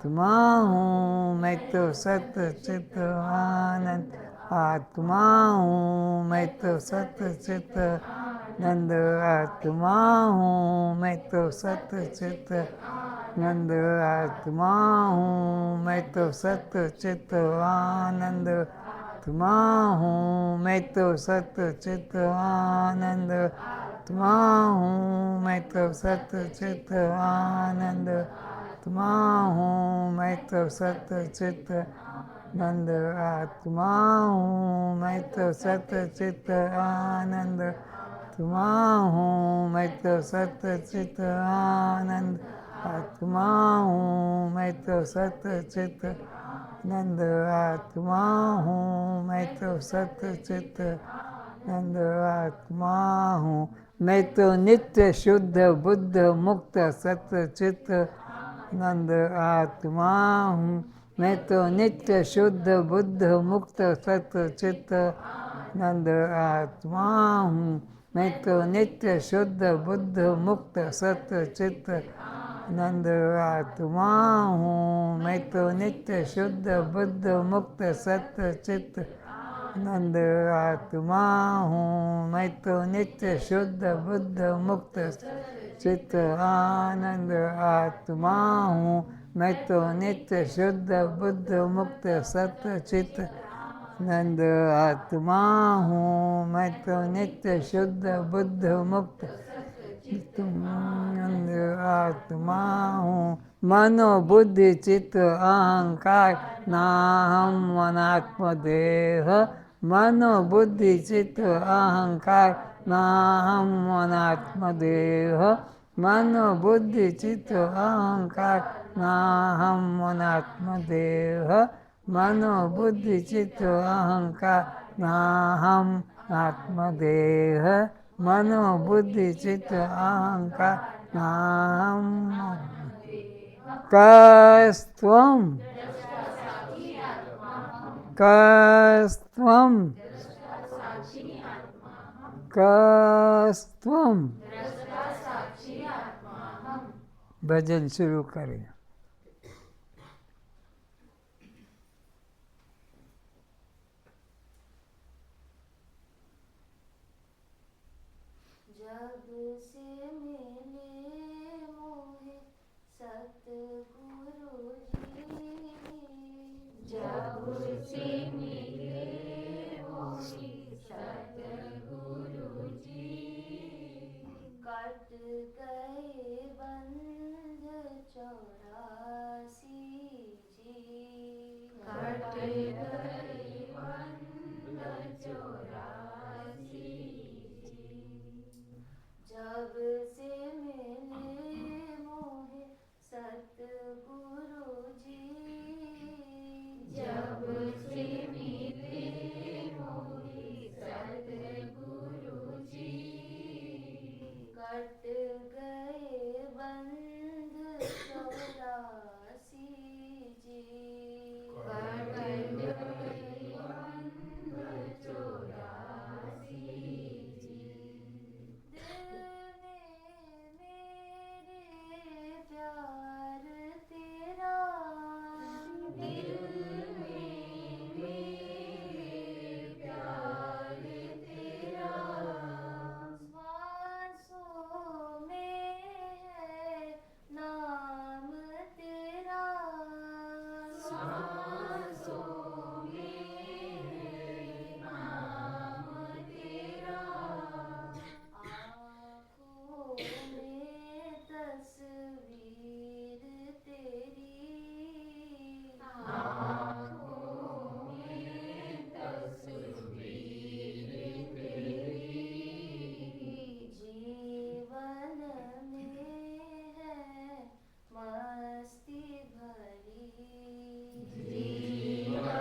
आत्मा हूँ मैं तो सत्य चित आनंद आत्मा हूँ मैं तो सत्य चित नंद आत्मा हूँ मैं तो सत्य चित नंद आत्मा हूँ मैं तो सत्य चित आनंद आत्मा हूँ मैं तो सत्य चित आनंद आत्मा हूँ मैं तो सत्य चित आनंद आत्मा हूँ मैं तो सत्य चित नंद आत्मा हूँ मैं तो सत्य चित आनंद आत्मा हूँ मैं तो सत्य चित आनंद आत्मा हूँ मैं तो सत्य चित नंद आत्मा हूँ मैं तो सत्य चित नंद आत्मा हूँ मैं तो नित्य शुद्ध बुद्ध मुक्त सत्य चित नंद आत्मा हूँ मैं तो नित्य शुद्ध बुद्ध मुक्त सत्य चित नंद आत्मा हूँ मैं तो नित्य शुद्ध बुद्ध मुक्त सत्य चित नंद आत्मा हूँ मैं तो नित्य शुद्ध बुद्ध मुक्त सत्य चित नंद आत्मा हूँ मैं तो नित्य शुद्ध बुद्ध मुक्त चित आनंद आत्मा हूँ मैं तो नित्य शुद्ध बुद्ध मुक्त सत्य चित नंद आत्मा हूँ मैं तो नित्य शुद्ध बुद्ध मुक्त नंद आत्मा हूँ मनो बुद्धि चित्त अहंकार नाहम मनात्म देह मनो बुद्धि चित्त अहंकार नाहम मनात्म देह मनो बुद्धि चित्त अहंकार नाहम मनात्म देह मनो बुद्धि चित्त अहंकार नाहम आत्मदेह मनो बुद्धि चित्त अहंकार नाहम कस्त्वं कस्त्वं कस्त्वं भजन शुरू करें। जब से मिले मोहे सतगुरु जी जब से मिले मोहे सतगुरु जी कट गए बंध 84 जी कट गए बंध 84 जब से मिले मोहे सतगुरु जी जब से मिले मोहे सतगुरु जी कट गए बंध 84 जी कट गए बंध 84 जी दिल में मेरे प्यार तेरा दिल में मेरे प्यार तेरा श्वासों में है नाम तेरा श्वासों में है नाम तेरा आँखों में तस्वीर तेरी आँखों में तस्वीर तेरी जीवन में है मस्ती भरी जीवन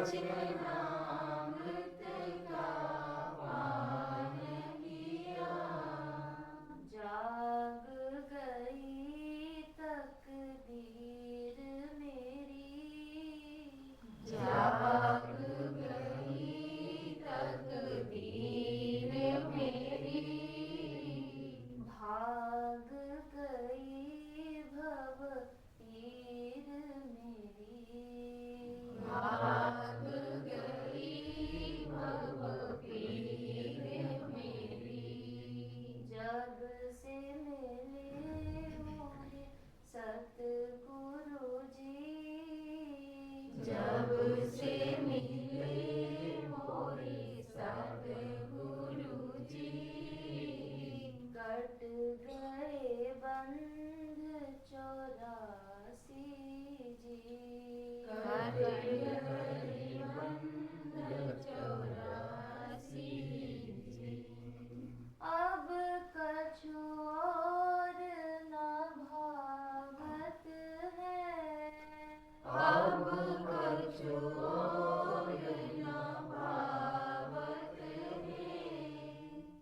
वचनामृत का पान किया। जाग गई तकदीर मेरी, जाग गई तकदीर मेरी। भाग गई भव पीर मेरी, भाग गई भव पीर मेरी। जब से मिले मोहे सतगुरु जी, जब से मिले मोहे सतगुरु जी। कट गए बंध 84 जी, कट गए बंध 84 जी। अब कछु और न भावत है, अब कछु और न भावत है।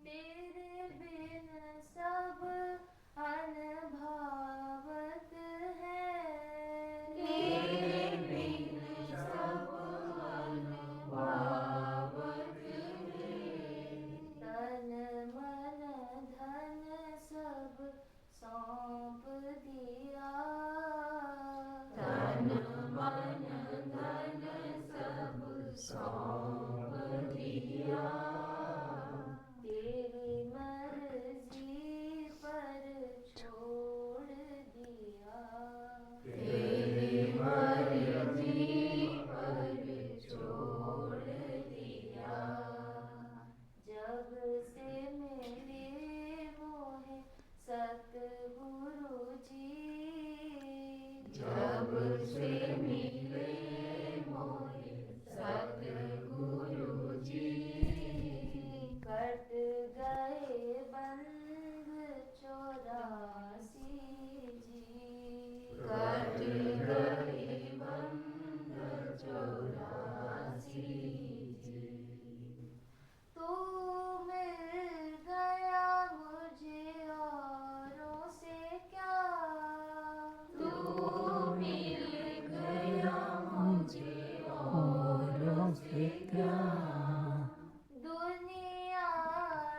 तेरे बिन सब अनभावत है, तेरे बिन सब अनभावत है। तन मन धन सब सौंप दिया, तन मन धन सब सौंप दिया। तेरी मर्जी पर छोड़ दिया, तेरी मर्जी पर छोड़ दिया। जब से मिले मोहे सतगुरु जी, जब से मिले मोहे सतगुरु जी। कट गए बंध 84 जी, कट गए बंध 84 जी। तू मिल गया मुझे औरों से क्या, तू मिल गया मुझे औरों से क्या। दुनिया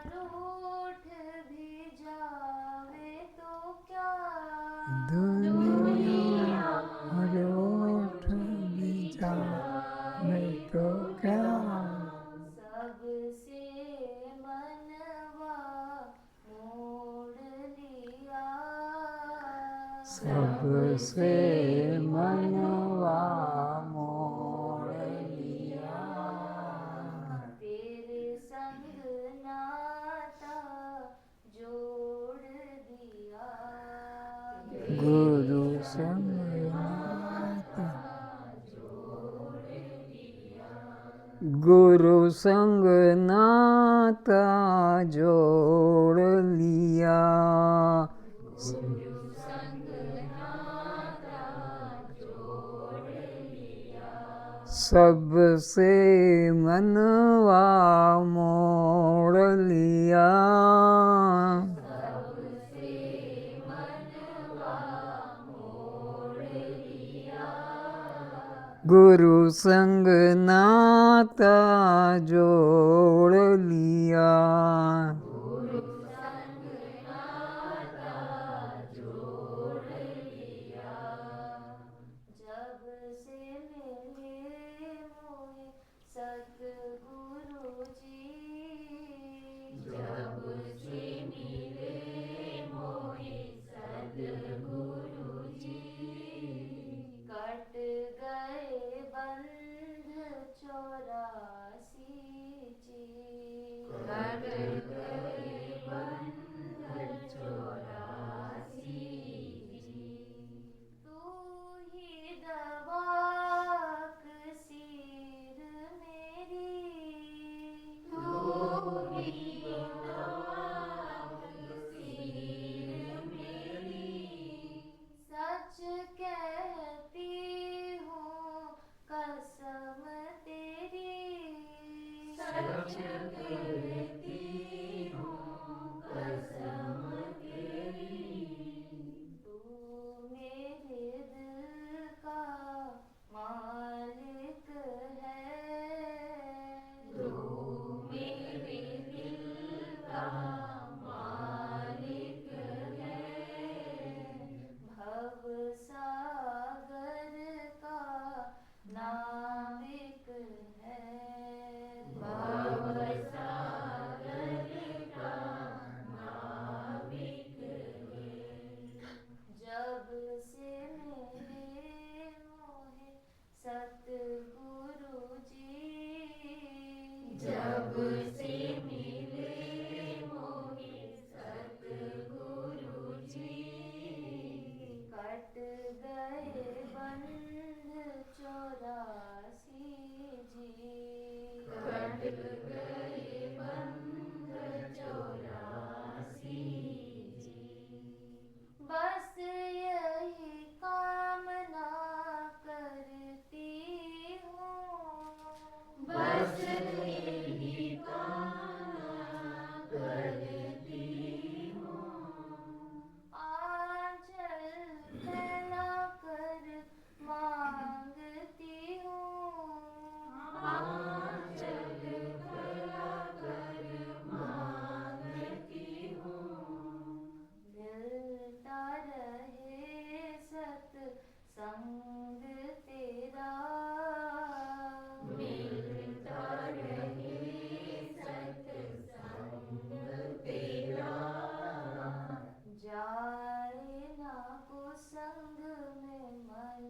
रूठ भी जावे तो क्या, दुनिया रूठ भी जावे तो क्या। सबसे मनवा मोड़ लिया, सबसे मनवा मोड़ लिया। तेरे संग नाता जोड़ दिया, गुरु संग नाता, गुरु संग नाता जोड़ लिया। गुरु संग नाता जोड़ लिया। सबसे मनवा मोड़ लिया, सबसे मनवा मोड़ लिया। गुरु संग नाता जोड़ लिया। गुरु संग नाता जोड़ लिया। जब से मिले मोहे सतगुरु जी, जब से मिले मोहे सतगुरु जी। कट गए बंध 84 जी, कट गए बंध 84 जी। तू ही दवाक सिर मेरी, तू ही दवाक सिर मेरी। सच कहती हूँ कसम तू मेरे दिल का मालिक है, तू मेरे दिल का मालिक है, भव सागर का नाविक है, भव सागर का नाविक है। जब से मिले मोहे सतगुरु जी, जब से मिले मोहे सतगुरु जी, कट गए बंध 84 जी, कट गए बंध 84 जी। बस यही कामना करती हूँ, बस यही कामना करती हूँ, आंचल फैला कर मांगती हूँ, आंचल फैला कर मांगती हूँ, मिलता रहे सत्संग तेरा, मिलता रहे सत्संग तेरा, जाए ना कुसंग में मन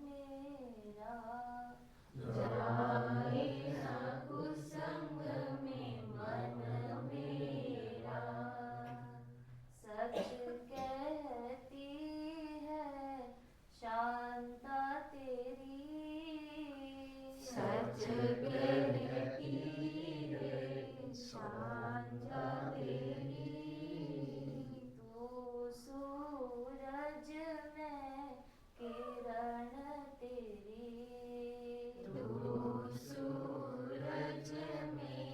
मेरा, जाए ना कुसंग में मन मेरा, सच कहती है शांता तेरी, सच कहती है शांता तेरी, तू सूरज में किरण तेरी, तू सूरज में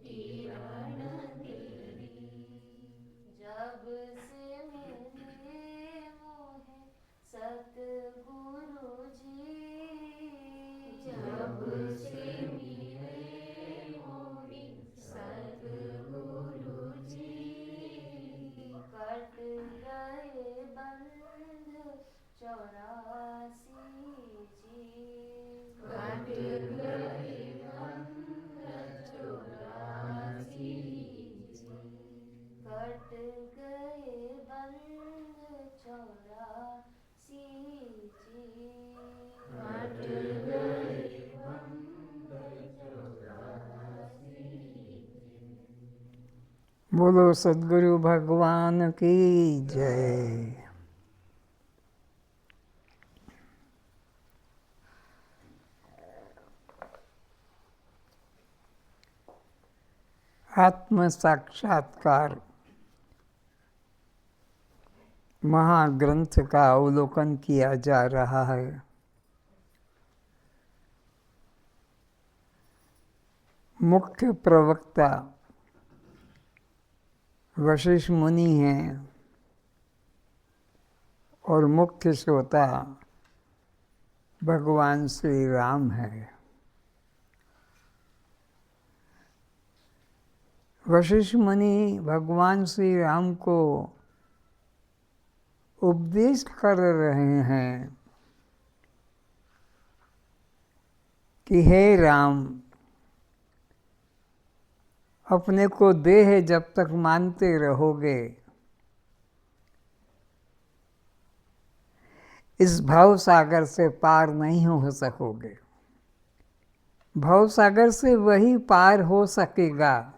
किरण तेरी, जब से मिले मोहे सतगुरु जी, जब से मिले मोहे सतगुरु जी, कट गए बंध 84 जी, कट गए बंध 84 जी, कट गए बंध 84 जी, कट गए बंध 84 जी। बोलो सद्गुरु भगवान की जय। आत्म साक्षात्कार महाग्रंथ का अवलोकन किया जा रहा है। मुख्य प्रवक्ता वशिष्ठ मुनि हैं और मुख्य श्रोता भगवान श्री राम है। वशिष्ठ मुनि भगवान श्री राम को उपदेश कर रहे हैं कि हे राम, अपने को देह जब तक मानते रहोगे, इस भव सागर से पार नहीं हो सकोगे। भव सागर से वही पार हो सकेगा,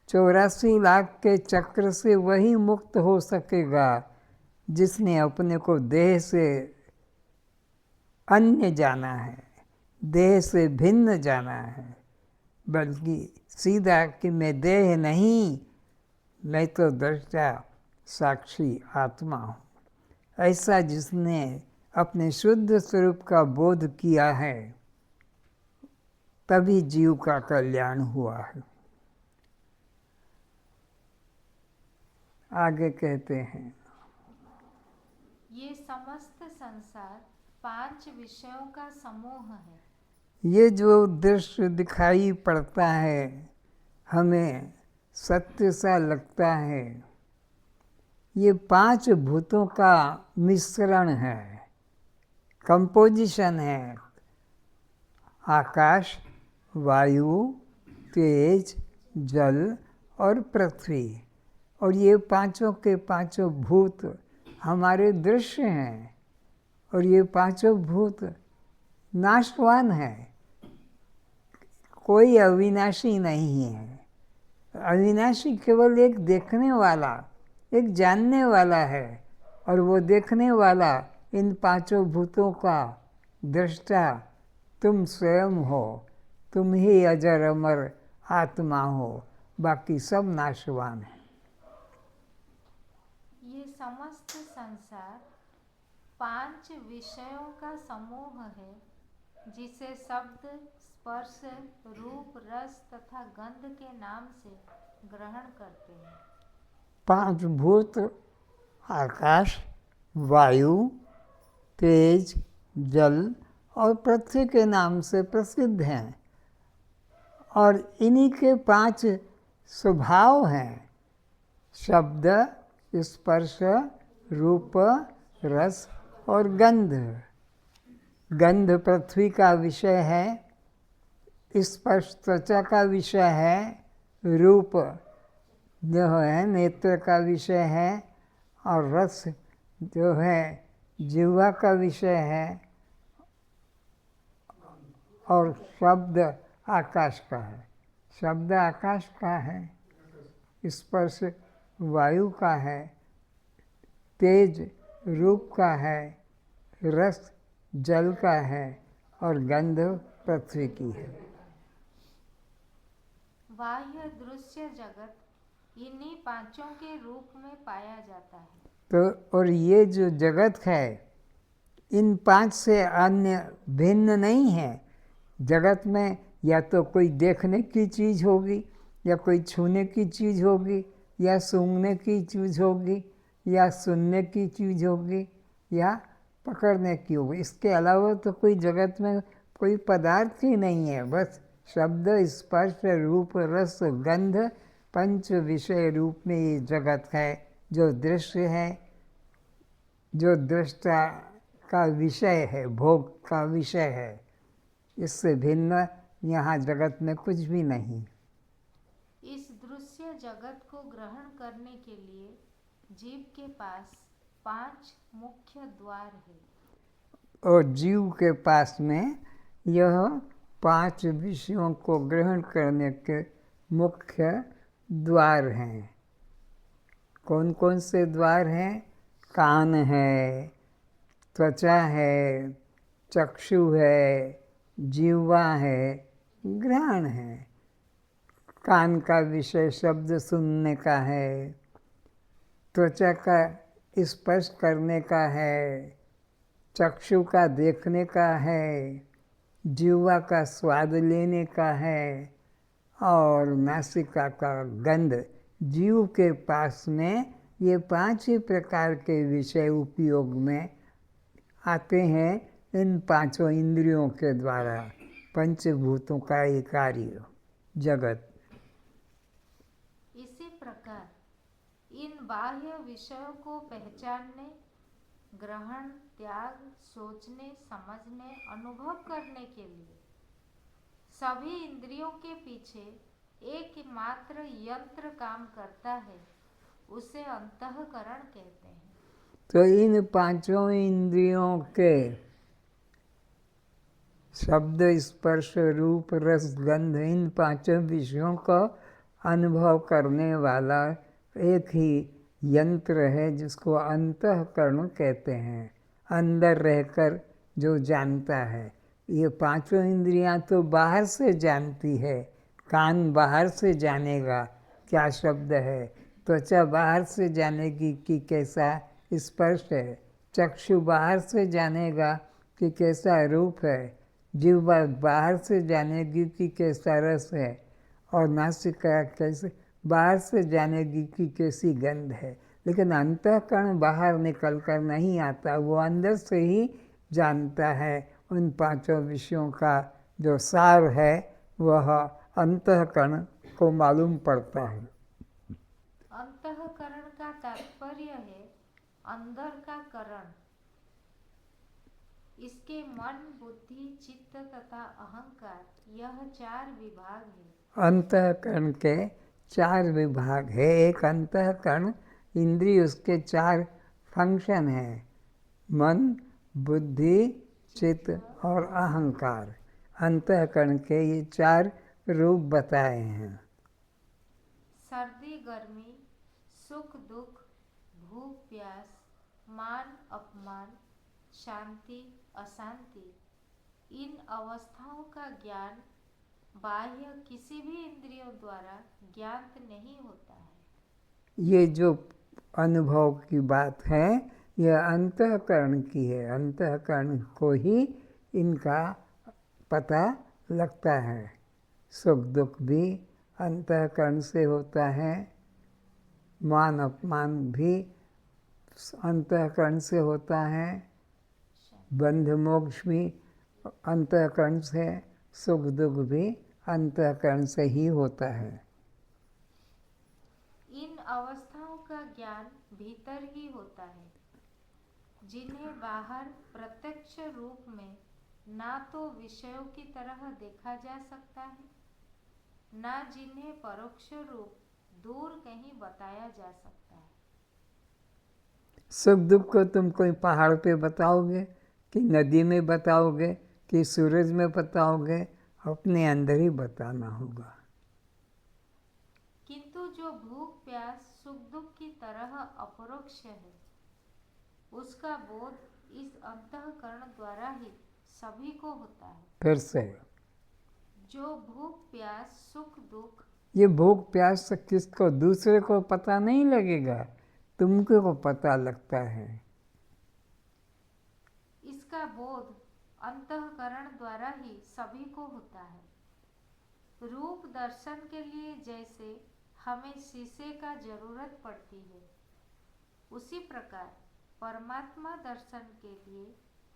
84 लाख के चक्र से वही मुक्त हो सकेगा जिसने अपने को देह से अन्य जाना है, देह से भिन्न जाना है, बल्कि सीधा कि मैं देह नहीं, मैं तो दृष्टा साक्षी आत्मा हूँ। ऐसा जिसने अपने शुद्ध स्वरूप का बोध किया है, तभी जीव का कल्याण हुआ है। आगे कहते हैं, ये समस्त संसार 5 विषयों का समूह है। ये जो दृश्य दिखाई पड़ता है हमें सत्य सा लगता है, ये 5 भूतों का मिश्रण है, कंपोजिशन है। आकाश, वायु, तेज, जल और पृथ्वी। और ये पांचों के पांचों भूत हमारे दृश्य हैं। और ये पांचों भूत नाशवान है, कोई अविनाशी नहीं है। अविनाशी केवल एक देखने वाला, एक जानने वाला है। और वो देखने वाला इन पांचों भूतों का दृष्टा तुम स्वयं हो। तुम ही अजर अमर आत्मा हो, बाकी सब नाशवान है। ये समस्त संसार 5 विषयों का समूह है, जिसे शब्द, स्पर्श, रूप, रस तथा गंध के नाम से ग्रहण करते हैं। 5 भूत आकाश, वायु, तेज, जल और पृथ्वी के नाम से प्रसिद्ध हैं। और इन्हीं के 5 स्वभाव हैं, शब्द, स्पर्श, रूप, रस और गंध। गंध पृथ्वी का विषय है, स्पर्श त्वचा का विषय है, रूप जो है नेत्र का विषय है, और रस जो है जिह्वा का विषय है, और शब्द आकाश का है। शब्द आकाश का है, स्पर्श वायु का है, तेज रूप का है, रस जल का है और गंध पृथ्वी की है। बाह्य दृश्य जगत इन्हीं पांचों के रूप में पाया जाता है। तो और ये जो जगत है इन 5 से अन्य भिन्न नहीं है। जगत में या तो कोई देखने की चीज़ होगी, या कोई छूने की चीज़ होगी, या सूंघने की चीज़ होगी, या सुनने की चीज़ होगी, या पकड़ने की होगी। इसके अलावा तो कोई जगत में कोई पदार्थ ही नहीं है। बस शब्द, स्पर्श, रूप, रस, गंध 5 विषय रूप में ये जगत है, जो दृश्य है, जो दृष्टा का विषय है, भोग का विषय है। इससे भिन्न यहाँ जगत में कुछ भी नहीं। इस दृश्य जगत को ग्रहण करने के लिए जीव के पास 5 मुख्य द्वार है। और जीव के पास में यह 5 विषयों को ग्रहण करने के मुख्य द्वार हैं। कौन कौन से द्वार हैं? कान है, त्वचा है, चक्षु है, जीवा है, घ्राण है। कान का विषय शब्द सुनने का है, त्वचा का स्पर्श करने का है, चक्षु का देखने का है, जीवा का स्वाद लेने का है, और नासिका का गंध। जीव के पास में ये 5 ही प्रकार के विषय उपयोग में आते हैं, इन 5 इंद्रियों के द्वारा। पंचभूतों का ये कार्य जगत। इसी प्रकार इन बाह्य विषयों को पहचानने, ग्रहण, त्याग, सोचने, समझने, अनुभव करने के लिए सभी इंद्रियों के पीछे एकमात्र यंत्र काम करता है, उसे अंतःकरण कहते हैं। तो इन 5 इंद्रियों के शब्द, स्पर्श, रूप, रस, गंध, इन 5 विषयों का अनुभव करने वाला एक ही यंत्र है, जिसको अंतःकरण कहते हैं। अंदर रहकर जो जानता है। ये 5 इंद्रियां तो बाहर से जानती है। कान बाहर से जानेगा क्या शब्द है, त्वचा बाहर से जानेगी कि कैसा स्पर्श है, चक्षु बाहर से जानेगा कि कैसा रूप है, जिह्वा बाहर से जानेगी कि कैसा रस है, और नासिका कैसे बाहर से जानेगी कि कैसी गंध है। लेकिन अंतःकरण बाहर निकल कर नहीं आता, वो अंदर से ही जानता है। उन पांचों विषयों का जो सार है वह अंतःकरण को मालूम पड़ता है। अंतःकरण का तात्पर्य है अंदर का करण। इसके मन, बुद्धि, चित्त तथा अहंकार, यह 4 विभाग है। अंतःकरण के 4 विभाग है। एक अंतःकरण इंद्रिय, उसके 4 फंक्शन हैं, मन, बुद्धि, चित्त और अहंकार। अंतःकरण के ये 4 रूप बताए हैं। सर्दी गर्मी, सुख दुख, भूख प्यास, मान अपमान, शांति अशांति, इन अवस्थाओं का ज्ञान बाह्य किसी भी इंद्रियों द्वारा ज्ञात नहीं होता है। ये जो अनुभव की बात है यह अंतःकरण की है। अंतःकरण को ही इनका पता लगता है। सुख दुख भी अंतःकरण से होता है, मान अपमान भी अंतःकरण से होता है, बंध मोक्ष भी अंतःकरण से, सुख दुख भी अंतःकरण से ही होता है। इन अवस्थाओं का ज्ञान भीतर ही होता है, जिन्हें बाहर प्रत्यक्ष रूप में ना तो विषयों की तरह देखा जा सकता है, ना जिन्हें परोक्ष रूप दूर कहीं बताया जा सकता है। सुख दुख को तुम कोई पहाड़ पे बताओगे कि नदी में बताओगे कि सूरज में बताओगे? अपने अंदर ही बताना होगा। किंतु जो भूख प्यास सुख दुख की तरह अपरोक्ष है, उसका बोध इस अंतःकरण द्वारा ही सभी को होता है। फिर से जो भूख प्यास सुख दुख, ये भूख प्यास से किसको, दूसरे को पता नहीं लगेगा, तुमको को पता लगता है। इसका बोध अंतःकरण द्वारा ही सभी को होता है। रूप दर्शन के लिए जैसे हमें शीशे का जरूरत पड़ती है, उसी प्रकार परमात्मा दर्शन के लिए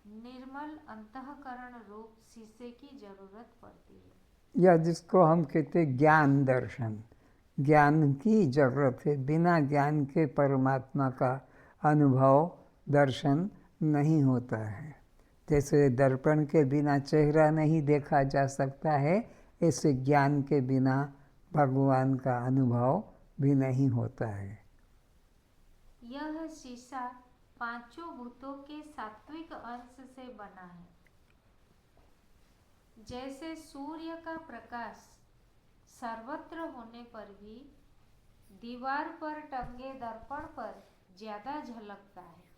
निर्मल अंतःकरण रूप शीशे की जरूरत पड़ती है। या जिसको हम कहते ज्ञान दर्शन, ज्ञान की जरूरत है। बिना ज्ञान के परमात्मा का अनुभव दर्शन नहीं होता है। जैसे दर्पण के बिना चेहरा नहीं देखा जा सकता है, ऐसे ज्ञान के बिना भगवान का अनुभव भी नहीं होता है। यह शीशा पांचों भूतों के सात्विक अंश से बना है। जैसे सूर्य का प्रकाश सर्वत्र होने पर भी दीवार पर टंगे दर्पण पर ज्यादा झलकता है।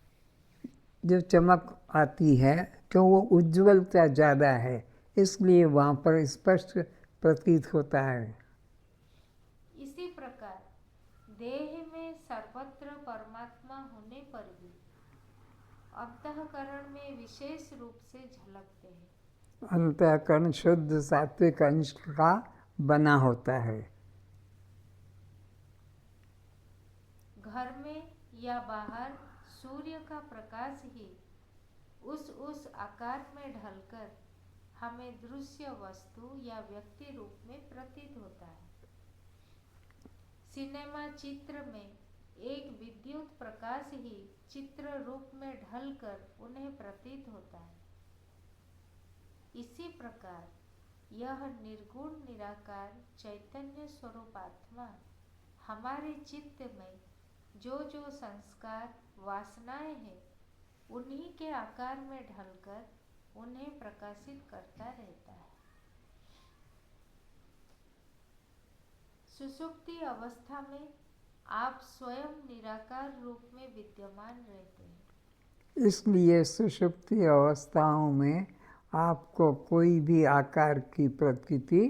जो चमक आती है क्यों, वो उज्ज्वलता ज़्यादा है, इसलिए वहाँ पर स्पष्ट प्रतीत होता है। इसी प्रकार देह में सर्वत्र परमात्मा होने पर भी अंतःकरण में विशेष रूप से झलकते हैं। अंतःकरण शुद्ध सात्विक अंश का बना होता है। घर में या बाहर सूर्य का प्रकाश ही उस आकार में ढलकर हमें दृश्य वस्तु या व्यक्ति रूप में प्रतीत होता है। सिनेमा चित्र में एक विद्युत प्रकाश ही चित्र रूप में ढलकर उन्हें प्रतीत होता है। इसी प्रकार यह निर्गुण निराकार चैतन्य स्वरूप आत्मा हमारे चित्त में जो जो संस्कार वासनाएं हैं, उन्हीं के आकार में ढलकर उन्हें प्रकाशित करता रहता है। सुषुप्ति अवस्था में आप स्वयं निराकार रूप में विद्यमान रहते हैं। इसलिए सुषुप्ति अवस्थाओं में आपको कोई भी आकार की प्रतीति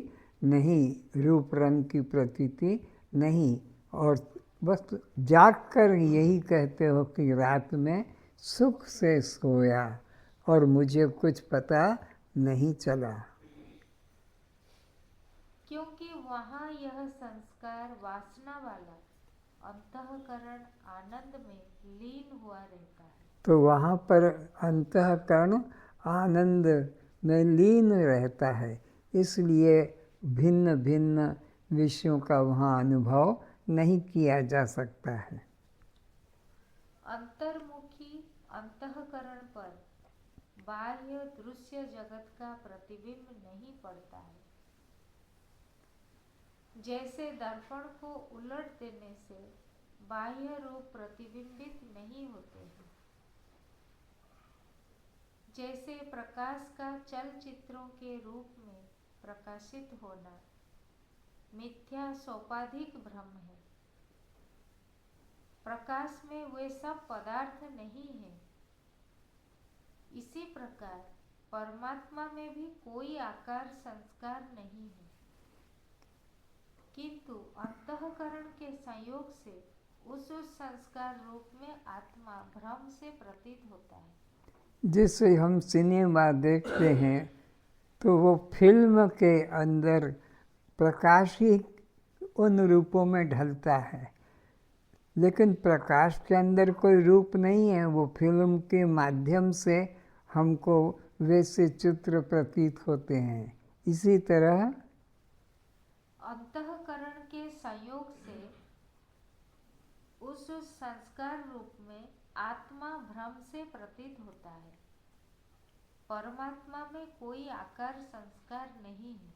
नहीं, रूप रंग की प्रतीति नहीं, और बस जागकर यही कहते हो कि रात में सुख से सोया और मुझे कुछ पता नहीं चला। क्योंकि वहाँ यह संस्कार वासना वाला अंतःकरण आनंद में लीन हुआ रहता है। तो वहाँ पर अंतःकरण आनंद में लीन रहता है, इसलिए भिन्न भिन्न विषयों का वहाँ अनुभव नहीं किया जा सकता है। अंतर्मुखी अंतःकरण पर बाह्य दृश्य जगत का प्रतिबिंब नहीं पड़ता है। जैसे दर्पण को उलट देने से बाह्य रूप प्रतिबिंबित नहीं होते हैं, जैसे प्रकाश का चलचित्रों के रूप में प्रकाशित होना मिथ्या सोपाधिक भ्रम है। प्रकाश में वे सब पदार्थ नहीं है। इसी प्रकार परमात्मा में भी कोई आकार संस्कार नहीं है, किंतु अंतःकरण के संयोग से उस संस्कार रूप में आत्मा भ्रम से प्रतीत होता है। जिससे हम सिनेमा देखते हैं तो वो फिल्म के अंदर प्रकाश ही उन रूपों में ढलता है, लेकिन प्रकाश के अंदर कोई रूप नहीं है। वो फिल्म के माध्यम से हमको वैसे चित्र प्रतीत होते हैं। इसी तरह अंतःकरण के संयोग से उस संस्कार रूप में आत्मा भ्रम से प्रतीत होता है। परमात्मा में कोई आकार संस्कार नहीं है।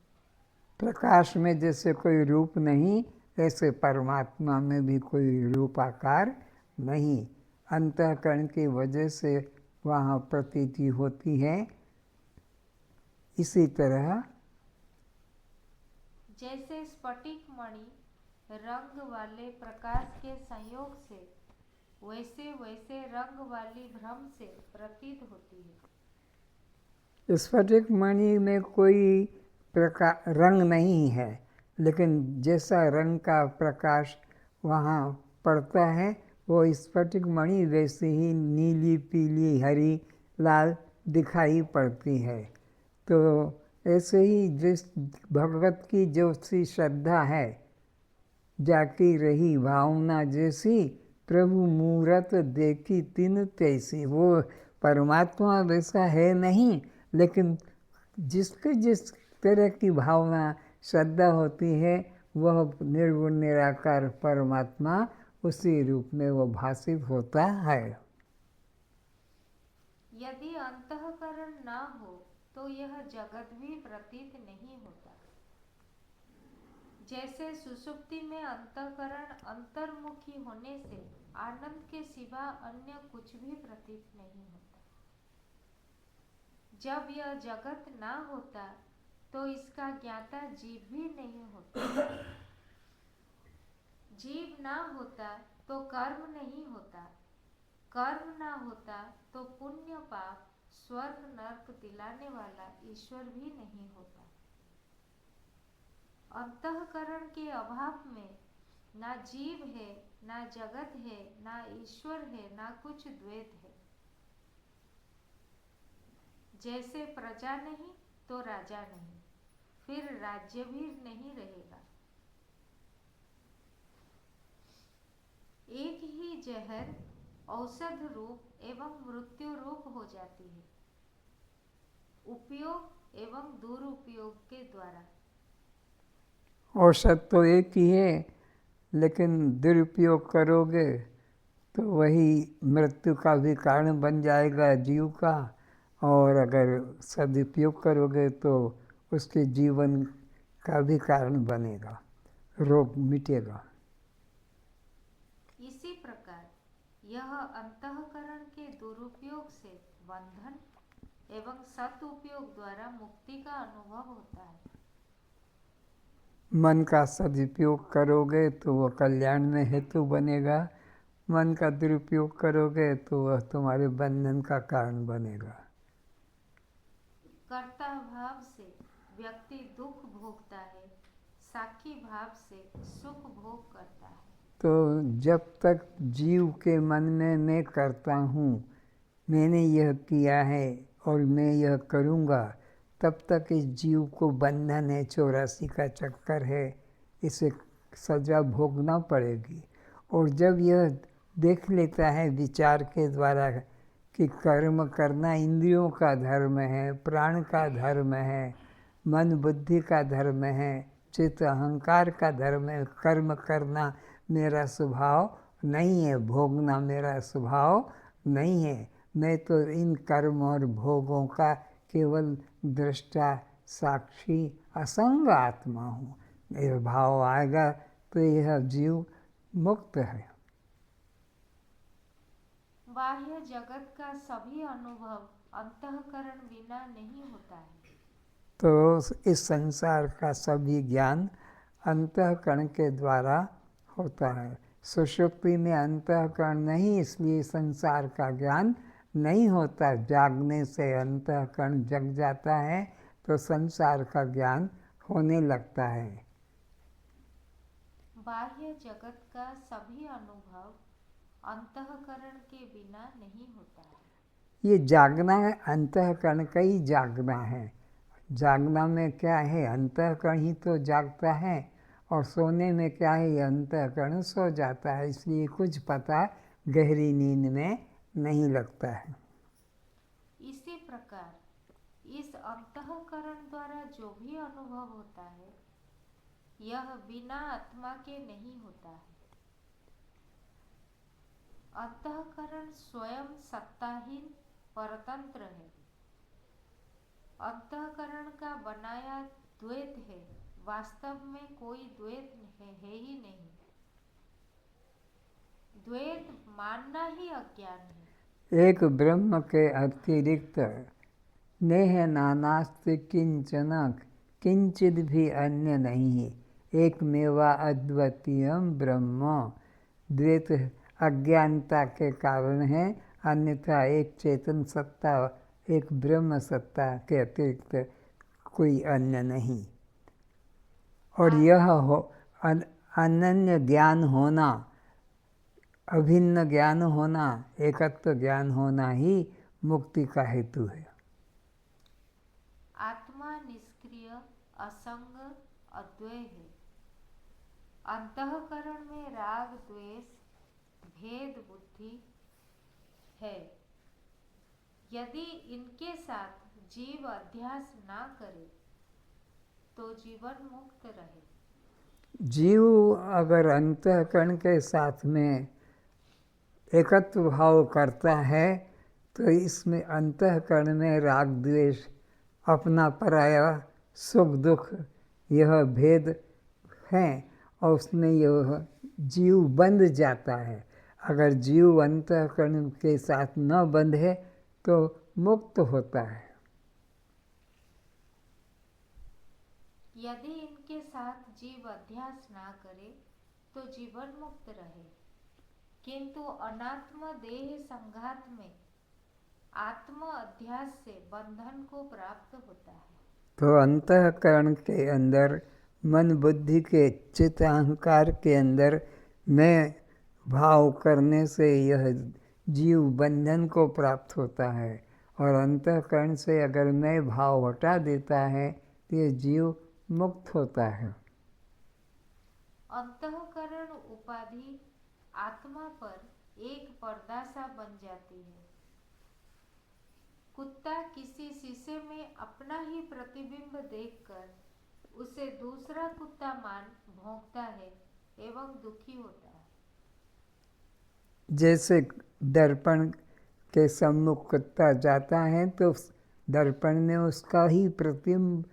प्रकाश में जैसे कोई रूप नहीं, ऐसे परमात्मा में भी कोई रूप आकार नहीं। अंतःकरण की वजह से वहाँ प्रतीति होती है। इसी तरह जैसे स्फटिक मणि रंग वाले प्रकाश के संयोग से वैसे वैसे रंग वाली भ्रम से प्रतीत होती है। स्फटिक मणि में कोई रंग नहीं है, लेकिन जैसा रंग का प्रकाश वहाँ पड़ता है वो स्फटिक मणि वैसे ही नीली, पीली, हरी, लाल दिखाई पड़ती है। तो ऐसे ही जिस भगवत की जो सी श्रद्धा है, जाकी रही भावना जैसी, प्रभु मूरत देखी तिन तैसी। वो परमात्मा वैसा है नहीं, लेकिन जिसके जिस तरह की भावना श्रद्धा होती है वह निर्गुण निराकार परमात्मा उसी रूप में वो भासित होता है। यदि अंतःकरण न हो तो यह जगत भी प्रतीत नहीं होता। जैसे सुषुप्ति में अंतःकरण अंतर्मुखी होने से आनंद के सिवा अन्य कुछ भी प्रतीत नहीं होता। जब यह जगत ना होता तो इसका ज्ञाता जीव भी नहीं होता। जीव ना होता तो कर्म नहीं होता, कर्म ना होता तो पुण्य पाप स्वर्ग नरक दिलाने वाला ईश्वर भी नहीं होता। अंतःकरण के अभाव में ना जीव है, ना जगत है, ना ईश्वर है, ना कुछ द्वैत है। जैसे प्रजा नहीं तो राजा नहीं, फिर राज्य भी नहीं रहेगा। एक ही जहर औषध रूप एवं मृत्यु रूप हो जाती है, उपयोग एवं दुरुपयोग के द्वारा। औषध तो एक ही है, लेकिन दुरुपयोग करोगे तो वही मृत्यु का भी कारण बन जाएगा जीव का, और अगर सदुपयोग करोगे तो उसके जीवन का भी कारण बनेगा, रोग मिटेगा। इसी प्रकार यह अंतःकरण के दुरुपयोग से बंधन एवं सदुपयोग द्वारा मुक्ति का अनुभव होता है। मन का सदुपयोग करोगे तो वह कल्याण में हेतु बनेगा, मन का दुरुपयोग करोगे तो वह तुम्हारे बंधन का कारण बनेगा। कर्ता भाव से व्यक्ति दुख भोगता है, साक्षी भाव से सुख भोग करता है। तो जब तक जीव के मन में मैं करता हूँ, मैंने यह किया है और मैं यह करूँगा, तब तक इस जीव को बंधन है, 84 का चक्कर है, इसे सजा भोगना पड़ेगी। और जब यह देख लेता है विचार के द्वारा कि कर्म करना इंद्रियों का धर्म है, प्राण का धर्म है, मन बुद्धि का धर्म है, चित्त अहंकार का धर्म है, कर्म करना मेरा स्वभाव नहीं है, भोगना मेरा स्वभाव नहीं है, मैं तो इन कर्म और भोगों का केवल दृष्टा साक्षी असंग आत्मा हूँ, यह भाव आएगा तो यह जीव मुक्त है। बाह्य जगत का सभी अनुभव अंतःकरण बिना नहीं होता है। तो इस संसार का सभी ज्ञान अंतःकरण के द्वारा होता है। सुषुप्ति में अंतःकरण नहीं, इसलिए संसार का ज्ञान नहीं होता। जागने से अंतःकरण जग जाता है तो संसार का ज्ञान होने लगता है। बाह्य जगत का सभी अनुभव अंतःकरण के बिना नहीं होता है। ये जागना है, अंतःकरण का ही जागना है। जागना में क्या है, अंतःकरण ही तो जागता है, और सोने में क्या है, अंतःकरण सो जाता है, इसलिए कुछ पता गहरी नींद में नहीं लगता है। इसी प्रकार इस अंतःकरण द्वारा जो भी अनुभव होता है यह बिना आत्मा के नहीं होता है। अंतःकरण स्वयं सत्ताहीन परतंत्र है। अंतःकरण का बनाया द्वैत है, वास्तव में कोई द्वैत है ही नहीं। द्वैत मानना ही अज्ञान है। एक ब्रह्म के अतिरिक्त नेह नानास्ति किंचन, किंचित भी अन्य नहीं है। एक मेवा अद्वितीयम ब्रह्म। द्वैत अज्ञानता के कारण है, अन्यथा एक चेतन सत्ता, एक ब्रह्म सत्ता के अतिरिक्त कोई अन्य नहीं। और यह हो अनन्य ज्ञान होना, अभिन्न ज्ञान होना, एकत्व ज्ञान होना ही मुक्ति का हेतु है। आत्मा निष्क्रिय असंग अद्वय है। अंतःकरण में राग द्वेष भेद बुद्धि है। यदि इनके साथ जीव अध्यास ना करे तो जीवन मुक्त रहे। जीव अगर अंतःकरण के साथ में एकत्व भाव करता है तो इसमें अंतःकरण में राग द्वेष, अपना पराया, सुख दुख, यह भेद हैं और उसमें यह जीव बंध जाता है। अगर जीव अंतःकरण के साथ न बंधे तो मुक्त होता है। यदि इनके साथ जीव अध्यास ना करे तो जीवन मुक्त रहे, किंतु अनात्म देह संघात में आत्म अध्यास से बंधन को प्राप्त होता है। तो अंतःकरण के अंदर, मन बुद्धि के चित्त अहंकार के अंदर मैं भाव करने से यह जीव बंधन को प्राप्त होता है, और अंतःकरण से अगर मैं भाव हटा देता है तो यह जीव मुक्त होता है। अंतःकरण उपाधि आत्मा पर एक पर्दा सा बन जाती है। कुत्ता किसी शीशे में अपना ही प्रतिबिंब देखकर उसे दूसरा कुत्ता मान भौंकता है एवं दुखी होता है। जैसे दर्पण के सम्मुख कुत्ता जाता है तो दर्पण में उसका ही प्रतिबिंब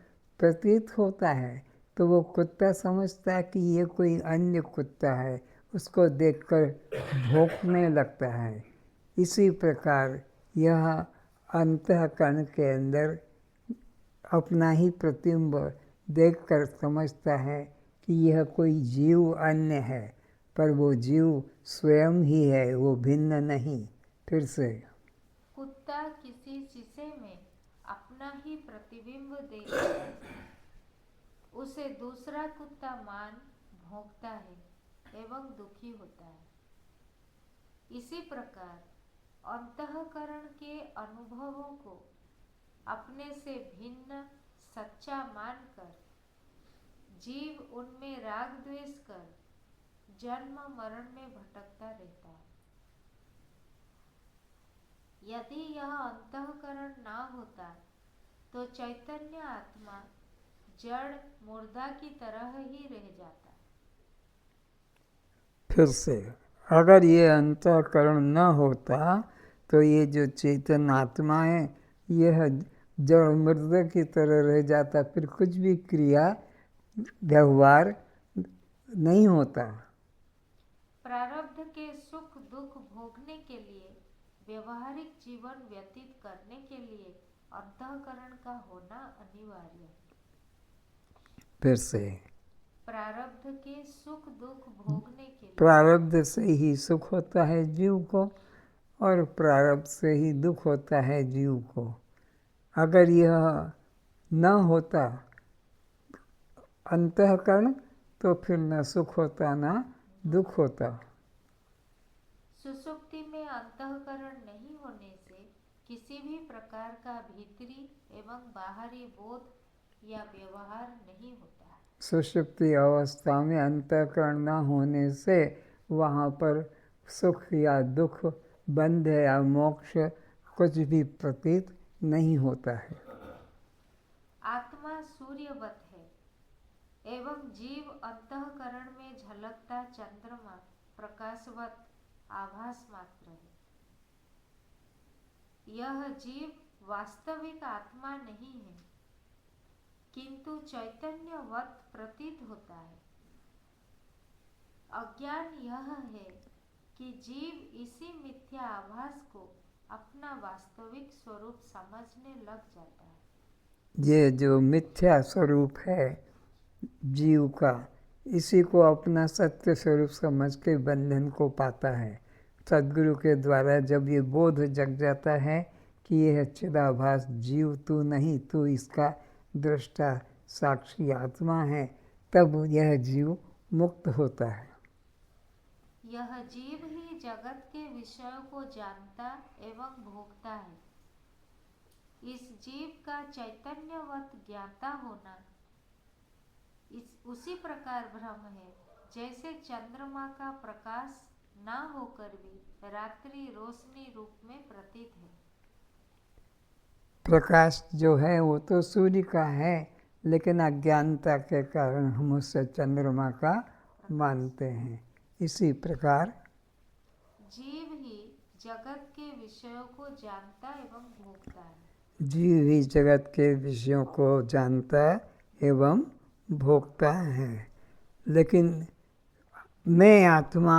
प्रतीत होता है, तो वो कुत्ता समझता है कि ये कोई अन्य कुत्ता है, उसको देखकर भौंकने लगता है। इसी प्रकार यह अंतःकरण के अंदर अपना ही प्रतिबिंब देखकर समझता है कि यह कोई जीव अन्य है, पर वो जीव स्वयं ही है, वो भिन्न नहीं। फिर से कुत्ता किसी शीशे में अपना ही प्रतिबिंब देखकर उसे दूसरा कुत्ता मान भौंकता है एवं दुखी होता है। इसी प्रकार अंतःकरण के अनुभवों को अपने से भिन्न सच्चा मानकर जीव उनमें राग द्वेष कर जन्म मरण में भटकता रहता है। यदि यह अंतःकरण ना होता तो चैतन्य आत्मा जड़ मुर्दा की तरह ही रह जाता। फिर से, अगर ये अंतःकरण न होता तो ये जो चेतन आत्मा है यह जड़ मुर्दे की तरह रह जाता, फिर कुछ भी क्रिया व्यवहार नहीं होता। प्रारब्ध के सुख दुख भोगने के लिए, व्यवहारिक जीवन व्यतीत करने के लिए अंतःकरण का होना अनिवार्य है। फिर से, प्रारब्ध के सुख दुख भोगने के लिए, प्रारब्ध से ही सुख होता है जीव को और प्रारब्ध से ही दुख होता है जीव को। अगर यह न होता अंतःकरण तो फिर न सुख होता न दुख होता। सुसुप्ति में अंतःकरण नहीं होने से किसी भी प्रकार का भीतरी एवं बाहरी बोध या व्यवहार नहीं होता है। सुषुप्ति अवस्था में अंतःकरण न होने से वहाँ पर सुख या दुख, बंध या मोक्ष कुछ भी प्रतीत नहीं होता है। आत्मा सूर्यवत है एवं जीव अंतःकरण में झलकता चंद्रमा प्रकाशवत आभास मात्र है। यह जीव वास्तविक आत्मा नहीं है, किंतु चैतन्यवत प्रतीत होता है। अज्ञान यह है कि जीव इसी मिथ्या आभास को अपना वास्तविक स्वरूप समझने लग जाता है। ये जो मिथ्या स्वरूप है जीव का, इसी को अपना सत्य स्वरूप समझ के बंधन को पाता है। सद्गुरु के द्वारा जब ये बोध जग जाता है कि यह चिदाभास जीव तू नहीं, तू इसका दृष्टा साक्षी आत्मा है, तब यह जीव मुक्त होता है। यह जीव ही जगत के विषयों को जानता एवं भोगता है। इस जीव का चैतन्यवत ज्ञाता होना उसी प्रकार भ्रम है जैसे चंद्रमा का प्रकाश ना होकर भी रात्रि रोशनी रूप में प्रतीत है। प्रकाश जो है वो तो सूर्य का है, लेकिन अज्ञानता के कारण हम उसे चंद्रमा का मानते हैं। इसी प्रकार जीव ही जगत के विषयों को जानता एवं भोगता है। जीव ही जगत के विषयों को जानता एवं भोगता है, लेकिन मैं आत्मा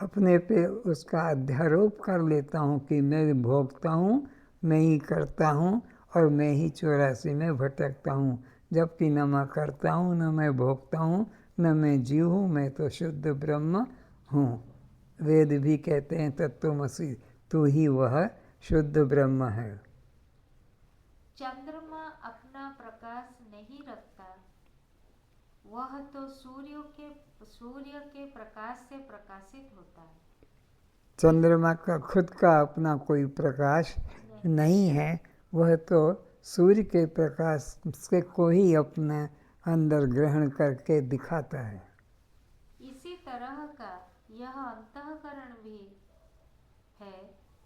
अपने पे उसका अध्यारोप कर लेता हूँ कि मैं भोगता हूँ, मैं ही करता हूँ और मैं ही 84 में भटकता हूँ, जबकि न मैं करता हूँ न मैं भोगता हूँ न मैं जीव हूँ, मैं तो शुद्ध ब्रह्म हूँ। वेद भी कहते हैं तत्त्वमसि, तू ही वह शुद्ध ब्रह्म है। चंद्रमा अपना प्रकाश नहीं रखता, वह तो सूर्य के प्रकाश से प्रकाशित होता है। चंद्रमा का खुद का अपना कोई प्रकाश नहीं है, वह तो सूर्य के प्रकाश से को ही अपने अंदर ग्रहण करके दिखाता है। इसी तरह का यह अंतःकरण भी है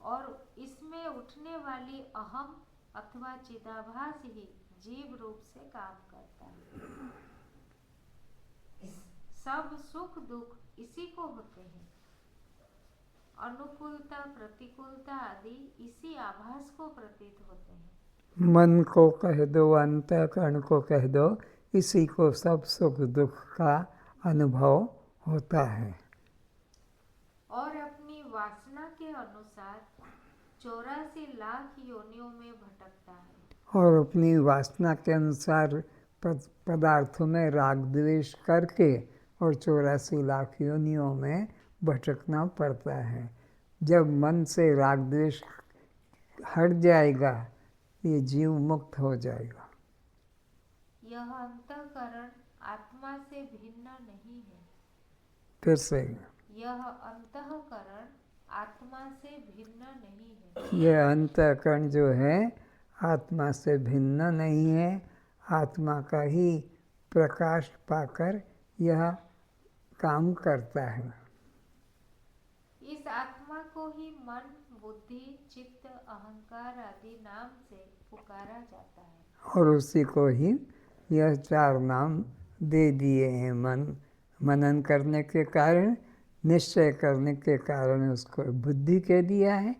और इसमें उठने वाली अहम अथवा चिदाभास ही जीव रूप से काम करता है। सब सुख दुख इसी को होते हैं। अनुकूलता प्रतिकूलता आदि इसी आभास को प्रतीत होते हैं। मन को कह दो, अंतःकरण को कह दो, इसी को सब सुख दुख का अनुभव होता है। और अपनी वासना के अनुसार 84 लाख योनियों में भटकता है। और अपनी वासना के अनुसार पदार्थों में राग द्वेष करके और 84 लाख योनियों में भटकना पड़ता है। जब मन से राग द्वेष हट जाएगा, ये जीव मुक्त हो जाएगा। यह अंतःकरण आत्मा से भिन्न नहीं है। फिर से, यह अंतःकरण आत्मा से भिन्न नहीं है। यह अंतःकरण जो है आत्मा से भिन्न नहीं है, आत्मा का ही प्रकाश पाकर यह काम करता है। इस आत्मा को ही मन, बुद्धि, चित्त, अहंकार आदि नाम से पुकारा जाता है। और उसी को ही यह 4 नाम दे दिए हैं। मनन करने के कारण, निश्चय करने के कारण उसको बुद्धि कह दिया है,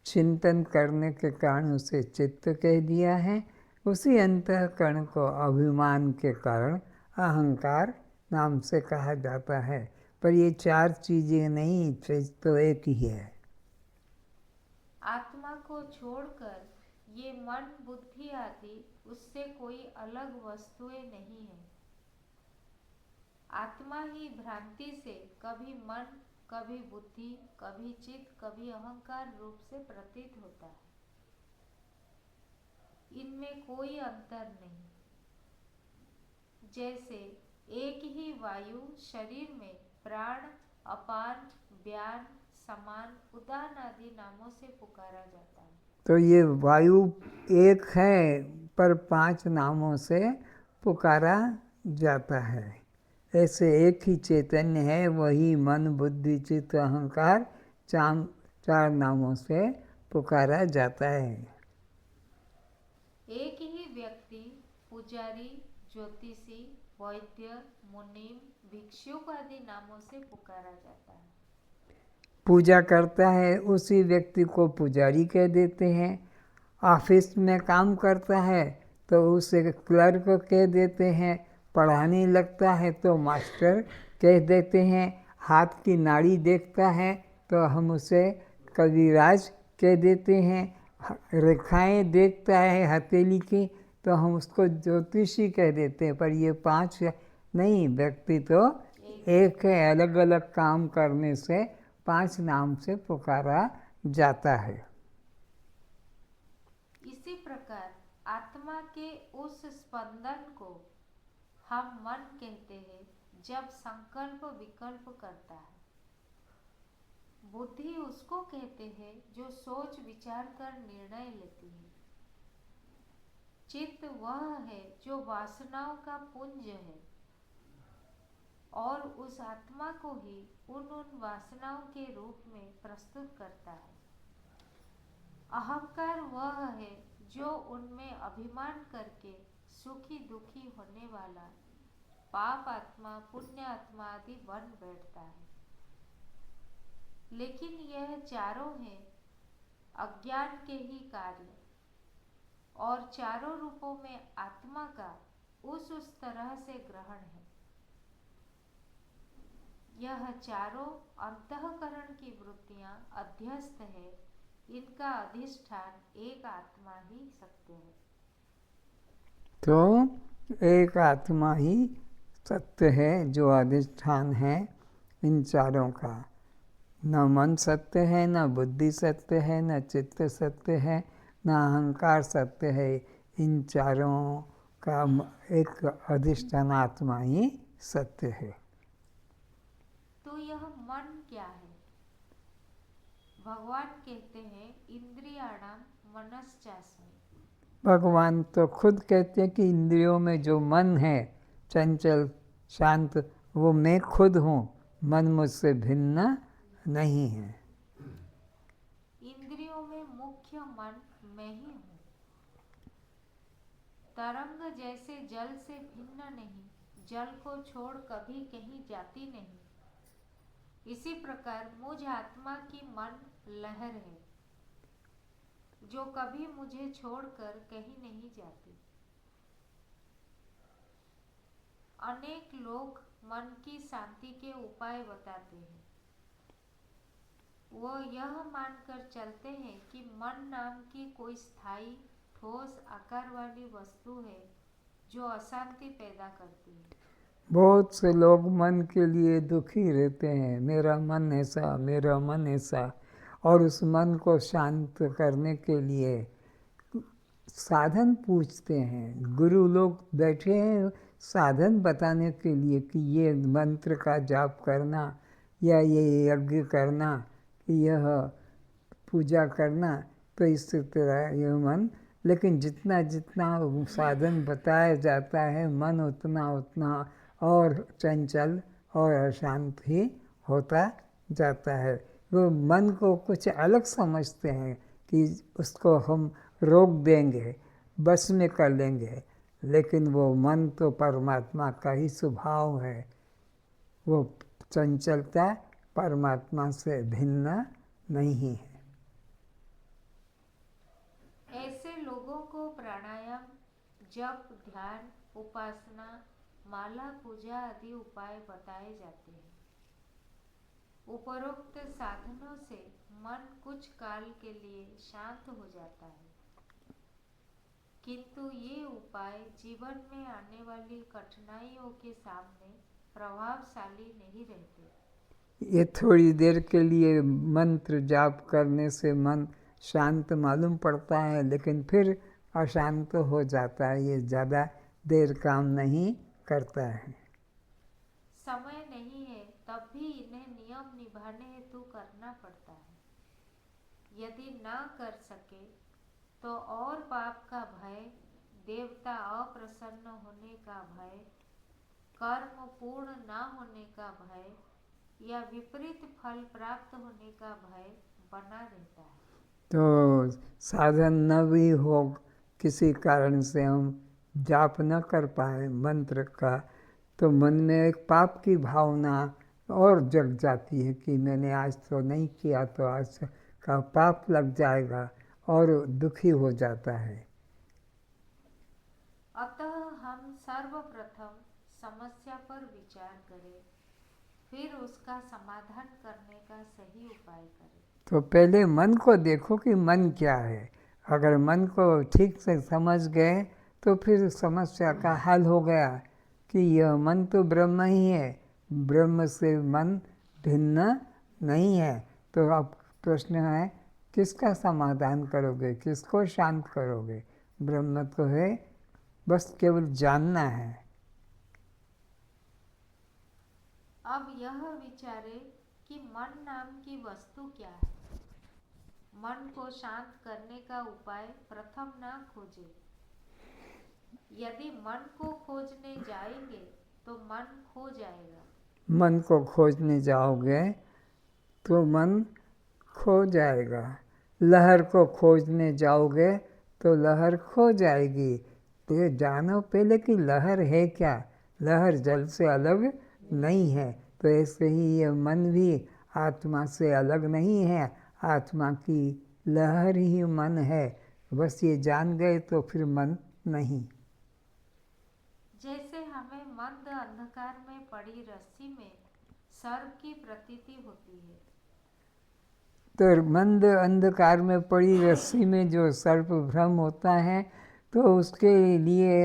चिंतन करने के कारण उसे चित्त कह दिया है, उसी अंतःकरण को अभिमान के कारण अहंकार नाम से कहा जाता है। पर ये 4 चीज़ें नहीं, चीज तो एक ही है। आत्मा को छोड़कर ये मन, बुद्धि आदि उससे कोई अलग वस्तुएं नहीं है। आत्मा ही भ्रांति से कभी मन, कभी बुद्धि, कभी चित्त, कभी अहंकार रूप से प्रतीत होता है। इनमें कोई अंतर नहीं। जैसे एक ही वायु शरीर में प्राण, अपान, व्यान, समान, उदान आदि नामों से पुकारा जाता है। तो ये वायु एक है पर 5 नामों से पुकारा जाता है। ऐसे एक ही चैतन्य है, वही मन, बुद्धि, चित्त, अहंकार 4 नामों से पुकारा जाता है। एक ही व्यक्ति पुजारी, ज्योतिषी, वैद्य, मुनीम, भिक्षुक आदि नामों से पुकारा जाता है। पूजा करता है उसी व्यक्ति को पुजारी कह देते हैं। ऑफिस में काम करता है तो उसे क्लर्क कह देते हैं। पढ़ाने लगता है तो मास्टर कह देते हैं। हाथ की नाड़ी देखता है तो हम उसे कविराज कह देते हैं। रेखाएं देखता है हथेली की तो हम उसको ज्योतिषी कह देते हैं। पर ये 5 नहीं, व्यक्ति तो एक है। अलग अलग काम करने से 5 नाम से पुकारा जाता है। इसी प्रकार आत्मा के उस स्पंदन को हम मन कहते हैं जब संकल्प विकल्प करता है। बुद्धि उसको कहते हैं जो सोच विचार कर निर्णय लेती है। चित्त वह है जो वासनाओं का पुंज है और उस आत्मा को ही उन वासनाओं के रूप में प्रस्तुत करता है। अहंकार वह है जो उनमें अभिमान करके सुखी दुखी होने वाला पाप आत्मा, पुण्य आत्मा आदि बन बैठता है। लेकिन यह चारों हैं अज्ञान के ही कार्य और चारों रूपों में आत्मा का उस तरह से ग्रहण है। यह चारों अंतःकरण की वृत्तियां अध्यस्त है। इनका अधिष्ठान एक आत्मा ही सत्य है। तो एक आत्मा ही सत्य है जो अधिष्ठान है इन चारों का। न मन सत्य है, न बुद्धि सत्य है, न चित्त सत्य है, न अहंकार सत्य है। इन चारों का एक अधिष्ठान आत्मा ही सत्य है। तो यह मन क्या है? भगवान कहते हैं इंद्रियाणाम मनश्चास्मि। भगवान तो खुद कहते हैं कि इंद्रियों में जो मन है चंचल शांत, वो मैं खुद हूँ। मन मुझसे भिन्न नहीं है। इंद्रियों में मुख्य मन मैं ही हूँ। तरंग जैसे जल से भिन्न नहीं, जल को छोड़ कभी कहीं जाती नहीं, इसी प्रकार मुझ आत्मा की मन लहर है जो कभी मुझे छोड़कर कहीं नहीं जाती। अनेक लोग मन की शांति के उपाय बताते हैं। वो यह मानकर चलते हैं कि मन नाम की कोई स्थायी ठोस आकार वाली वस्तु है जो अशांति पैदा करती है। बहुत से लोग मन के लिए दुखी रहते हैं, मेरा मन ऐसा, मेरा मन ऐसा, और उस मन को शांत करने के लिए साधन पूछते हैं। गुरु लोग बैठे हैं साधन बताने के लिए कि ये मंत्र का जाप करना या ये यज्ञ करना, यह पूजा करना, तो इस तरह यह मन। लेकिन जितना जितना साधन बताया जाता है मन उतना उतना और चंचल और अशांत ही होता जाता है। वो मन को कुछ अलग समझते हैं कि उसको हम रोक देंगे, बस में कर लेंगे, लेकिन वो मन तो परमात्मा का ही स्वभाव है। वो चंचलता परमात्मा से भिन्न नहीं है। ऐसे लोगों को प्राणायाम, जप, ध्यान, उपासना, माला पूजा आदि उपाय बताए जाते हैं। उपरोक्त साधनों से मन कुछ काल के लिए शांत हो जाता है, किंतु ये उपाय जीवन में आने वाली कठिनाइयों के सामने प्रभावशाली नहीं रहते। ये थोड़ी देर के लिए मंत्र जाप करने से मन शांत मालूम पड़ता है, लेकिन फिर अशांत हो जाता है। ये ज़्यादा देर काम नहीं करता है। समय नहीं है तब भी इन्हें नियम निभाने हेतु करना पड़ता है। यदि न कर सके तो और पाप का भय, देवता अप्रसन्न होने का भय, कर्म पूर्ण न होने का भय या विपरीत फल प्राप्त होने का भय बना रहता है। तो साधन न भी हो, किसी कारण से हम जाप न कर पाए मंत्र का, तो मन में एक पाप की भावना और जग जाती है कि मैंने आज तो नहीं किया तो आज का पाप लग जाएगा, और दुखी हो जाता है। अतः हम सर्वप्रथम समस्या पर विचार करें, फिर उसका समाधान करने का सही उपाय करें। तो पहले मन को देखो कि मन क्या है। अगर मन को ठीक से समझ गए तो फिर समस्या का हल हो गया कि यह मन तो ब्रह्म ही है, ब्रह्म से मन भिन्न नहीं है। तो अब प्रश्न है, किसका समाधान करोगे, किसको शांत करोगे? ब्रह्म तो है, बस केवल जानना है। अब यह विचारे कि मन नाम की वस्तु क्या है। मन को शांत करने का उपाय प्रथम न खोजे। यदि मन को खोजने जाएंगे तो मन खो जाएगा। मन को खोजने जाओगे तो मन खो जाएगा। लहर को खोजने जाओगे तो लहर खो जाएगी। तो ये जानो पहले कि लहर है क्या। लहर जल से अलग नहीं है। तो ऐसे ही ये मन भी आत्मा से अलग नहीं है, आत्मा की लहर ही मन है। बस ये जान गए तो फिर मन नहीं। जैसे हमें मंद अंधकार में पड़ी रस्सी में सर्प की प्रतीति होती है, तो मंद अंधकार में पड़ी रस्सी में जो सर्प भ्रम होता है, तो उसके लिए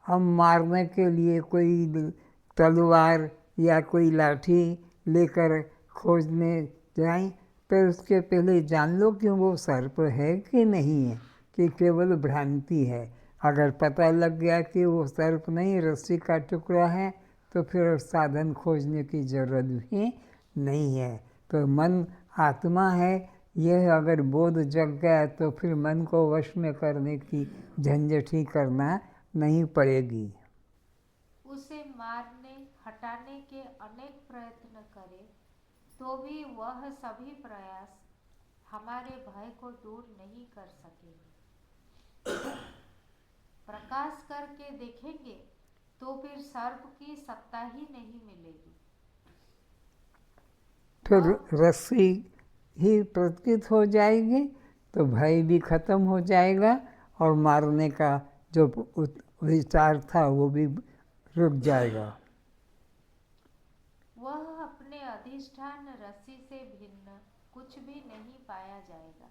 हम मारने के लिए कोई तलवार या कोई लाठी लेकर खोजने जाएं, पर उसके पहले जान लो कि वो सर्प है कि नहीं है, कि केवल भ्रांति है। अगर पता लग गया कि वो सर्प नहीं, रस्सी का टुकड़ा है, तो फिर साधन खोजने की जरूरत भी नहीं है। तो मन आत्मा है, यह अगर बोध जग गया तो फिर मन को वश में करने की झंझट ही करना नहीं पड़ेगी। उसे मारने हटाने के अनेक प्रयत्न करे तो भी वह सभी प्रयास हमारे भय को दूर नहीं कर सकेंगे। प्रकाश करके देखेंगे तो फिर सर्प की सत्ता ही नहीं मिलेगी। फिर रस्सी ही प्रतीत हो जाएगी, तो भय भी खत्म हो जाएगा और मारने का जो विचार था वो भी रुक जाएगा। वह अपने अधिष्ठान रस्सी से भिन्न कुछ भी नहीं पाया जाएगा।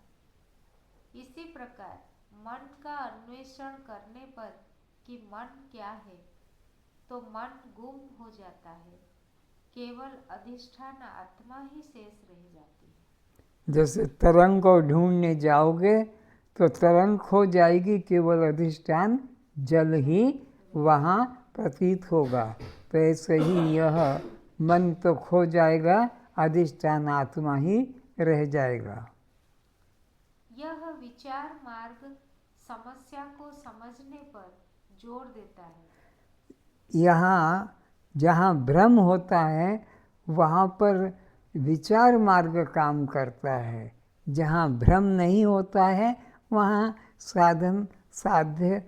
इसी प्रकार मन का अन्वेषण करने पर कि मन क्या है, तो मन गुम हो जाता है, केवल अधिष्ठान आत्मा ही शेष रह जाती है। जैसे तरंग को ढूंढने जाओगे तो तरंग खो जाएगी, केवल अधिष्ठान जल ही वहाँ प्रतीत होगा। तो ऐसे ही यह मन तो खो जाएगा, अधिष्ठान आत्मा ही रह जाएगा। यह विचार मार्ग समस्या को समझने पर जोर देता है। यहाँ जहाँ भ्रम होता है वहाँ पर विचार मार्ग काम करता है। जहाँ भ्रम नहीं होता है वहाँ साधन साध्य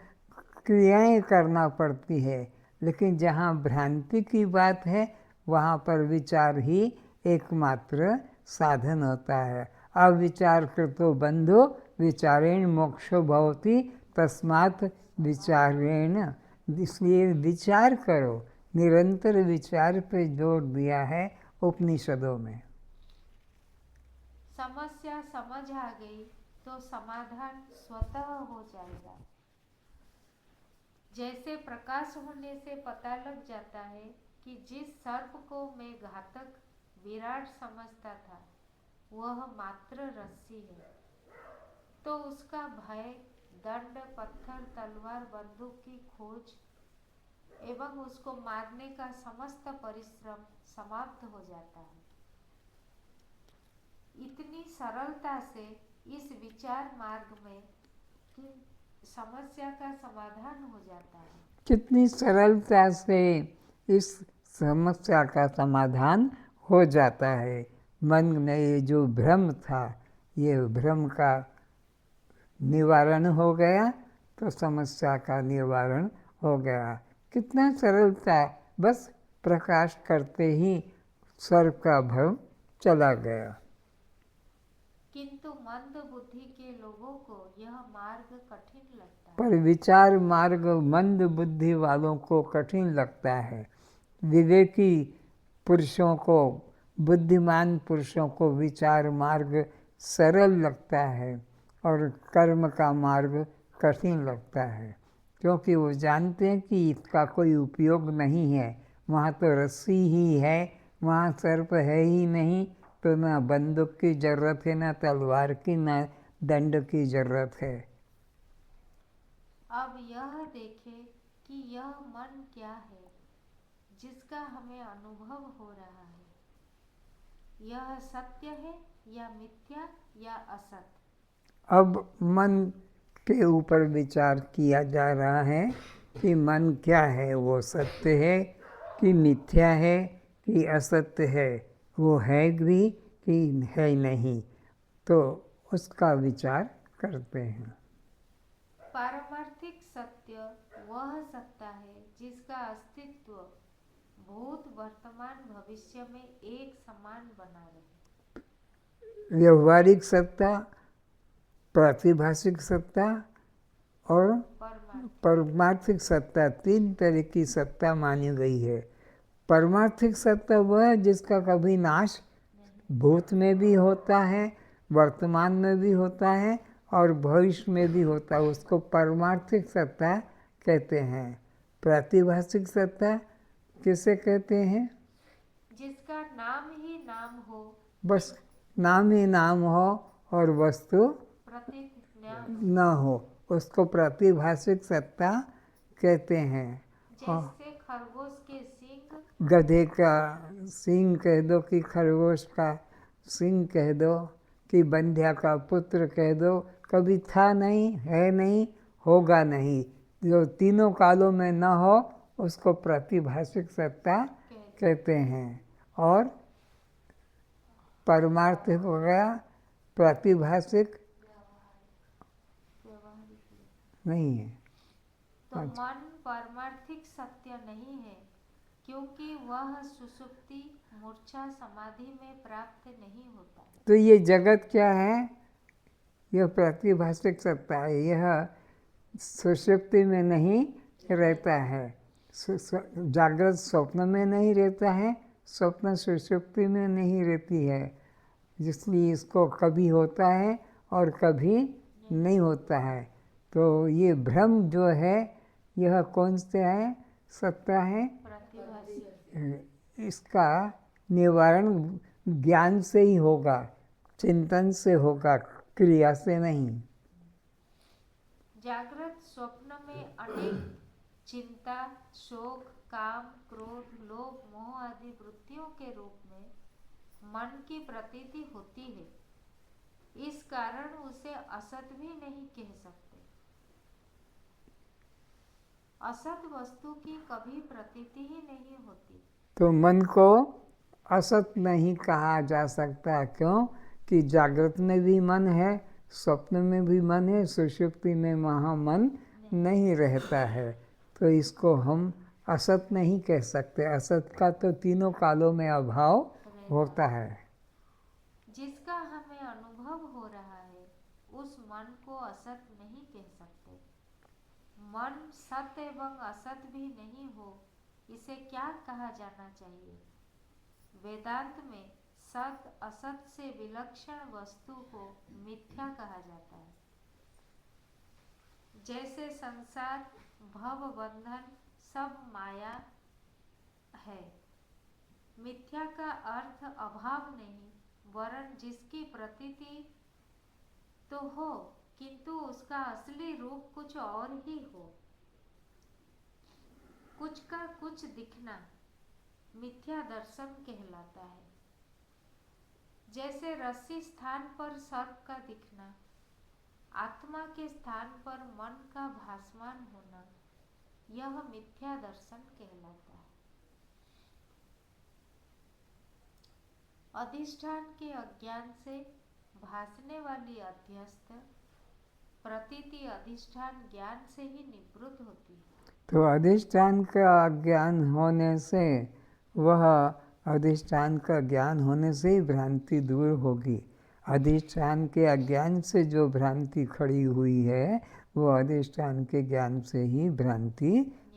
क्रियाएं करना पड़ती है। लेकिन जहाँ भ्रांति की बात है वहाँ पर विचार ही एकमात्र साधन होता है। अविचार कृतो बंधो विचारेण मोक्षो भवति तस्मात् विचारेण। इसलिए विचार करो, निरंतर विचार पे जोर दिया है उपनिषदों में। समस्या समझ आ गई तो समाधान स्वतः हो जाएगा। जैसे प्रकाश होने से पता लग जाता है कि जिस सर्प को मैं घातक विराट समझता था वह मात्र रस्सी है, तो उसका भय, दंड, पत्थर, तलवार, बंदूक की खोज एवं उसको मारने का समस्त परिश्रम समाप्त हो जाता है। इतनी सरलता से इस विचार मार्ग में कि समस्या का समाधान हो जाता है। कितनी सरलता से इस समस्या का समाधान हो जाता है। मन में ये जो भ्रम था, ये भ्रम का निवारण हो गया तो समस्या का निवारण हो गया। कितना सरलता, बस प्रकाश करते ही सर्प का भ्रम चला गया। किंतु मंद बुद्धि के लोगों को यह मार्ग कठिन लगता है। पर विचार मार्ग मंद बुद्धि वालों को कठिन लगता है। विवेकी पुरुषों को, बुद्धिमान पुरुषों को विचार मार्ग सरल लगता है और कर्म का मार्ग कठिन लगता है, क्योंकि वो जानते हैं कि इसका कोई उपयोग नहीं है। वहाँ तो रस्सी ही है, वहाँ सर्प है ही नहीं, तो ना बंदूक की जरूरत है, ना तलवार की, ना दंड की जरूरत है। अब यह देखें कि यह मन क्या है जिसका हमें अनुभव हो रहा है। यह सत्य है या मिथ्या या असत। अब मन के ऊपर विचार किया जा रहा है कि मन क्या है, वो सत्य है कि मिथ्या है कि असत्य है, वो है भी कि है नहीं, तो उसका विचार करते हैं। पारमार्थिक सत्य वह सत्ता है जिसका अस्तित्व भूत, वर्तमान, भविष्य में एक समान बना रहे। व्यवहारिक सत्ता, प्रातिभाषिक सत्ता और परमार्थिक सत्ता, तीन तरह की सत्ता मानी गई है। परमार्थिक सत्ता वह है जिसका कभी नाश भूत में भी होता है, वर्तमान में भी होता है और भविष्य में भी होता है, उसको परमार्थिक सत्ता कहते हैं। प्रातिभाषिक सत्ता किसे कहते हैं? जिसका नाम ही नाम हो, बस नाम ही नाम हो और वस्तु प्रतीत न हो, उसको प्रातिभाषिक सत्ता कहते हैं। जैसे खरगोश के सींग, गधे का सींग कह दो कि खरगोश का सींग कह दो कि बंध्या का पुत्र कह दो, कभी था नहीं, है नहीं, होगा नहीं, जो तीनों कालों में न हो उसको प्रातिभाषिक सत्ता कहते हैं। और परमार्थिक हो गया, प्रातिभाषिक नहीं है। तो मन पारमार्थिक सत्य नहीं है क्योंकि वह सुषुप्ति, मूर्छा, समाधि में प्राप्त नहीं होता। तो ये जगत क्या है? यह प्रातिभाषिक सत्ता है। यह सुषुप्ति में नहीं रहता है, जागृत स्वप्न में नहीं रहता है, स्वप्न सुषुप्ति में नहीं रहती है, इसलिए इसको कभी होता है और कभी नहीं होता है। तो ये भ्रम जो है यह कौन से है सत्ता है? इसका निवारण ज्ञान से ही होगा, चिंतन से होगा, क्रिया से नहीं। जागृत स्वप्न में अनेक चिंता, शोक, काम, क्रोध, लोभ, मोह आदि वृत्तियों के रूप में मन की प्रतीति होती है। इस कारण उसे असत भी नहीं कह सकते। असत वस्तु की कभी प्रतीति ही नहीं होती। तो मन को असत नहीं कहा जा सकता। क्यों? कि जागृत में भी मन है, स्वप्न में भी मन है, सुषुप्ति में वहाँ मन नहीं रहता है। तो इसको हम असत नहीं कह सकते। असत का तो तीनों कालों में अभाव होता है। जिसका हमें अनुभव हो रहा है उस मन को असत नहीं कह सकते। मन सत एवं असत भी नहीं हो, इसे क्या कहा जाना चाहिए? वेदांत में सत असत से विलक्षण वस्तु को मिथ्या कहा जाता है। जैसे संसार, भव बंधन सब माया है। मिथ्या का अर्थ अभाव नहीं, वरन जिसकी प्रतीति तो हो किंतु उसका असली रूप कुछ और ही हो। कुछ का कुछ दिखना मिथ्या दर्शन कहलाता है। जैसे रस्सी स्थान पर सर्प का दिखना, आत्मा के स्थान पर मन का भासमान होना, यह मिथ्या दर्शन कहलाता है। अधिष्ठान के अज्ञान से भासने वाली अध्यस्त प्रतीति अधिष्ठान ज्ञान से ही निवृत्त होती है। तो अधिष्ठान का ज्ञान होने से, वह अधिष्ठान का ज्ञान होने से ही भ्रांति दूर होगी। अधिष्ठान के अज्ञान से जो भ्रांति खड़ी हुई है, वो अधिष्ठान के ज्ञान से ही भ्रांति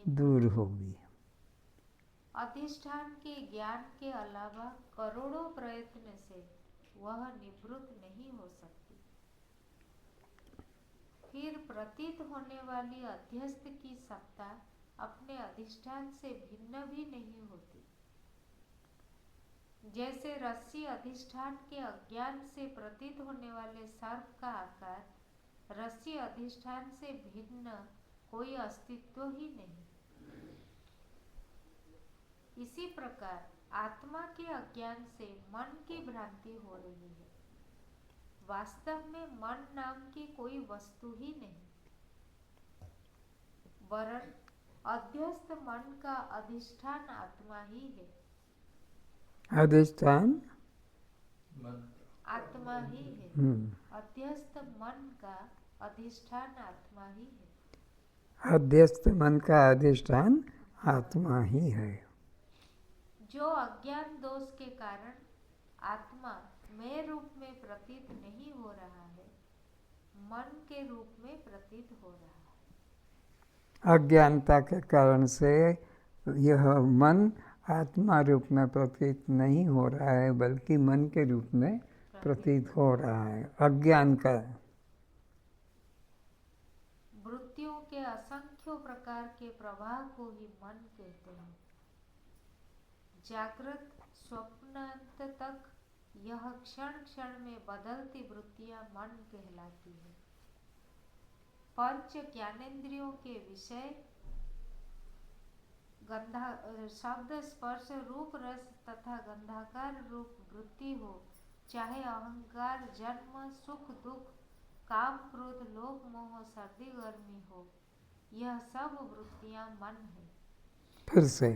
दूर होगी। अधिष्ठान के ज्ञान के अलावा करोड़ों प्रयत्न से वह निवृत्त नहीं हो सकती। फिर प्रतीत होने वाली अध्यस्त की सत्ता अपने अधिष्ठान से भिन्न भी नहीं होती। जैसे रस्सी अधिष्ठान के अज्ञान से प्रतीत होने वाले सर्प का आकार रस्सी अधिष्ठान से भिन्न कोई अस्तित्व ही नहीं। इसी प्रकार आत्मा के अज्ञान से मन की भ्रांति हो रही है। वास्तव में मन नाम की कोई वस्तु ही नहीं, वरन अध्यस्त मन का अधिष्ठान आत्मा ही है। अधिष्ठान आत्मा ही है। अध्यस्त मन का अधिष्ठान आत्मा ही है। अध्यस्त मन का अधिष्ठान आत्मा ही है। जो अज्ञान दोष के कारण आत्मा मैं रूप में प्रतीत नहीं हो रहा है, मन के रूप में प्रतीत हो रहा है। अज्ञानता के कारण से यह मन आत्मा रूप में प्रतीत नहीं हो रहा है, बल्कि मन के रूप में प्रतीत हो रहा है। अज्ञान का वृत्तियों के असंख्य प्रकार के प्रवाह को ही मन कहते हैं। जागृत स्वप्नांत तक यह क्षण क्षण में बदलती वृत्तियां मन कहलाती है। पंच ज्ञानेंद्रियों के विषय शब्द स्पर्श रूप रस तथा गंधाकार रूप वृत्ति हो, चाहे अहंकार जन्म सुख दुख काम क्रोध लोभ मोह सर्दी गर्मी हो, यह सब वृत्तियां मन है। फिर से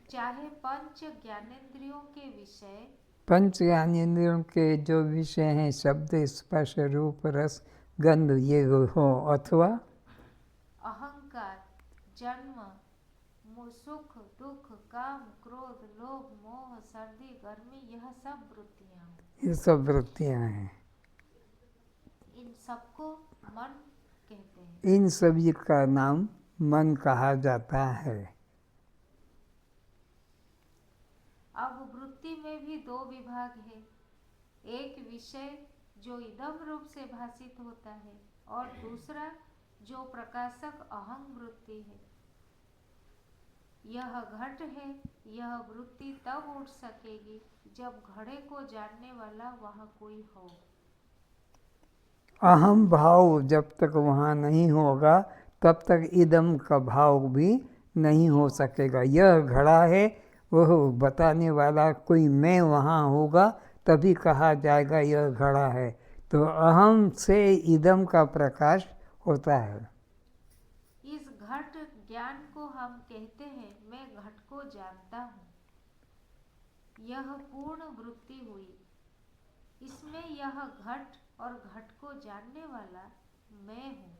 चाहे पंच ज्ञानेंद्रियों के विषय, पंच ज्ञानेंद्रियों के जो विषय हैं शब्द स्पर्श रूप रस गंध ये हो, अथवा अहंकार जन्म सुख दुख काम क्रोध लोभ मोह सर्दी गर्मी, यह सब वृत्तियां, ये सब वृत्तियां हैं। इन सबको मन कहते हैं। इन सभी का नाम मन कहा जाता है। अब वृत्ति में भी दो विभाग है। एक विषय जो इदम रूप से भाषित होता है और दूसरा जो प्रकाशक अहं वृत्ति है। यह घट है, यह वृत्ति तब उठ सकेगी जब घड़े को जानने वाला वहाँ कोई हो। अहम भाव जब तक वहाँ नहीं होगा तब तक इदम का भाव भी नहीं हो सकेगा। यह घड़ा है, वह बताने वाला कोई मैं वहाँ होगा तभी कहा जाएगा यह घड़ा है। तो अहम से इदम का प्रकाश होता है। इस घट ज्ञान को हम कहते हैं मैं घट को जानता हूँ, यह पूर्ण वृत्ति हुई। इसमें यह घट और घट को जानने वाला मैं हूँ।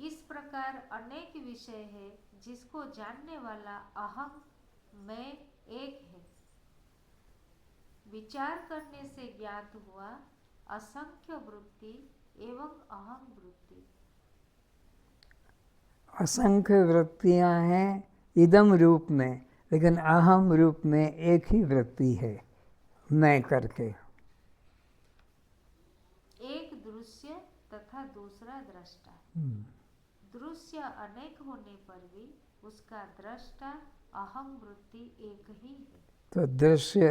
इस प्रकार अनेक विषय है जिसको जानने वाला अहम मैं एक है। विचार करने से ज्ञात हुआ असंख्य वृत्ति एवं अहम वृत्ति। असंख्य वृत्तियां हैं इदम रूप में, लेकिन अहम रूप में एक ही वृत्ति है, मैं करके। एक दृश्य तथा दूसरा दृष्टा। दृश्य अनेक होने पर भी उसका दृष्टा अहम वृत्ति एक ही है। तो दृश्य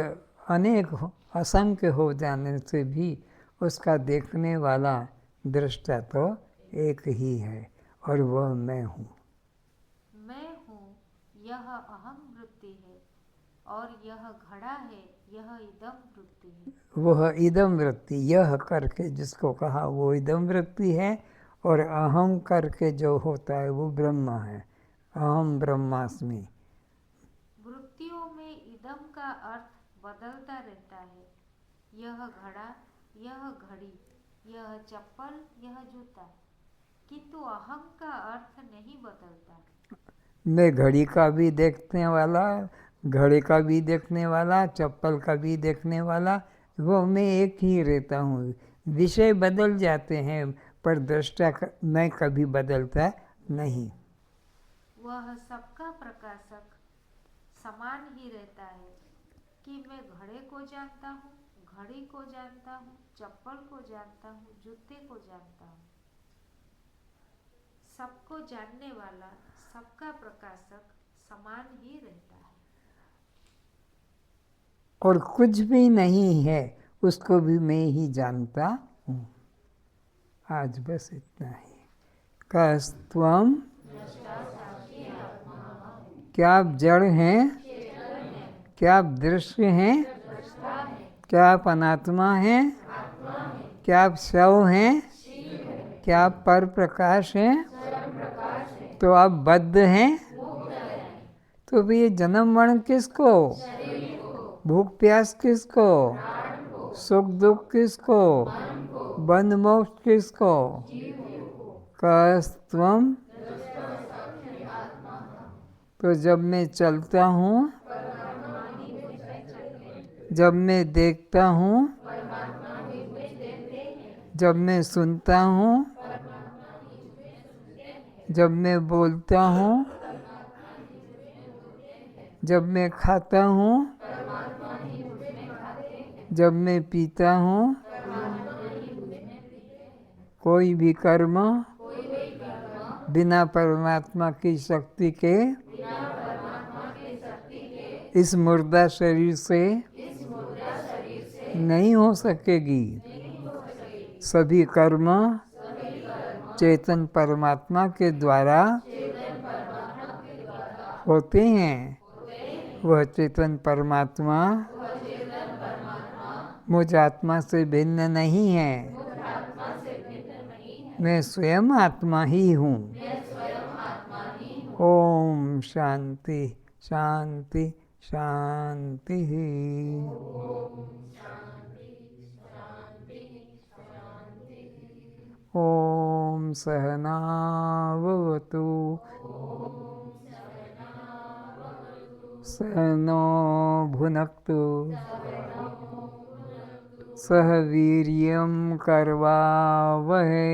अनेक असंख्य हो जाने से भी उसका देखने वाला दृष्टा तो एक ही है, और वह मैं हूँ। मैं हूँ यह अहम वृत्ति है, और यह घड़ा है यह इदम वृत्ति है। वह इदम वृत्ति, यह करके जिसको कहा वो इदम वृत्ति है, और अहम करके जो होता है वो ब्रह्म है। अहम ब्रह्मास्मि। वृत्तियों में इदम का अर्थ बदलता रहता है। यह घड़ा, यह घड़ी, यह चप्पल, यह जूता, किंतु अहम का अर्थ नहीं बदलता। मैं घड़ी का भी देखने वाला, घड़े का भी देखने वाला, चप्पल का भी देखने वाला, वो मैं एक ही रहता हूँ। विषय बदल जाते हैं पर दृष्टा मैं कभी बदलता नहीं। वह सबका प्रकाशक समान ही रहता है कि मैं घड़े को जानता हूँ, घड़ी को जानता हूँ, चप्पल को जानता हूँ, जूते को जानता हूँ। सबको जानने वाला, सबका प्रकाशक समान ही रहता है। और कुछ भी नहीं है उसको भी मैं ही जानता हूँ। आज बस इतना ही। कस्त्वम, क्या आप जड़ हैं? क्या आप दृश्य हैं? क्या आप अनात्मा हैं? क्या आप शव हैं? क्या आप पर प्रकाश हैं? तो आप बद्ध हैं? तो भी ये जन्म मरण किसको? भूख प्यास किसको? सुख दुख किसको? बंध मोक्ष किसको? कस्त्वम। तो जब मैं चलता हूँ, जब मैं देखता हूँ, जब मैं सुनता हूँ, जब मैं बोलता हूँ, जब मैं खाता हूँ, जब मैं पीता हूँ, कोई भी कर्म बिना परमात्मा की शक्ति के इस मुर्दा शरीर से नहीं हो सकेगी। सभी कर्म चेतन परमात्मा के द्वारा होते हैं। वह चेतन परमात्मा मुझ आत्मा से भिन्न नहीं है। मैं स्वयं आत्मा ही हूँ। ओम शांति शांति शांति। ओम सहना भवतु, सहनो भुनक्तु, सह वीर्यं करवावहै,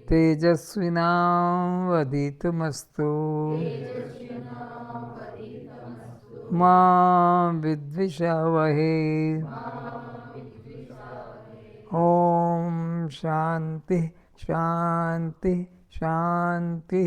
तेजस्विनावधीतमस्तु मा विद्विषावहै। ओम शांति शांति शांति।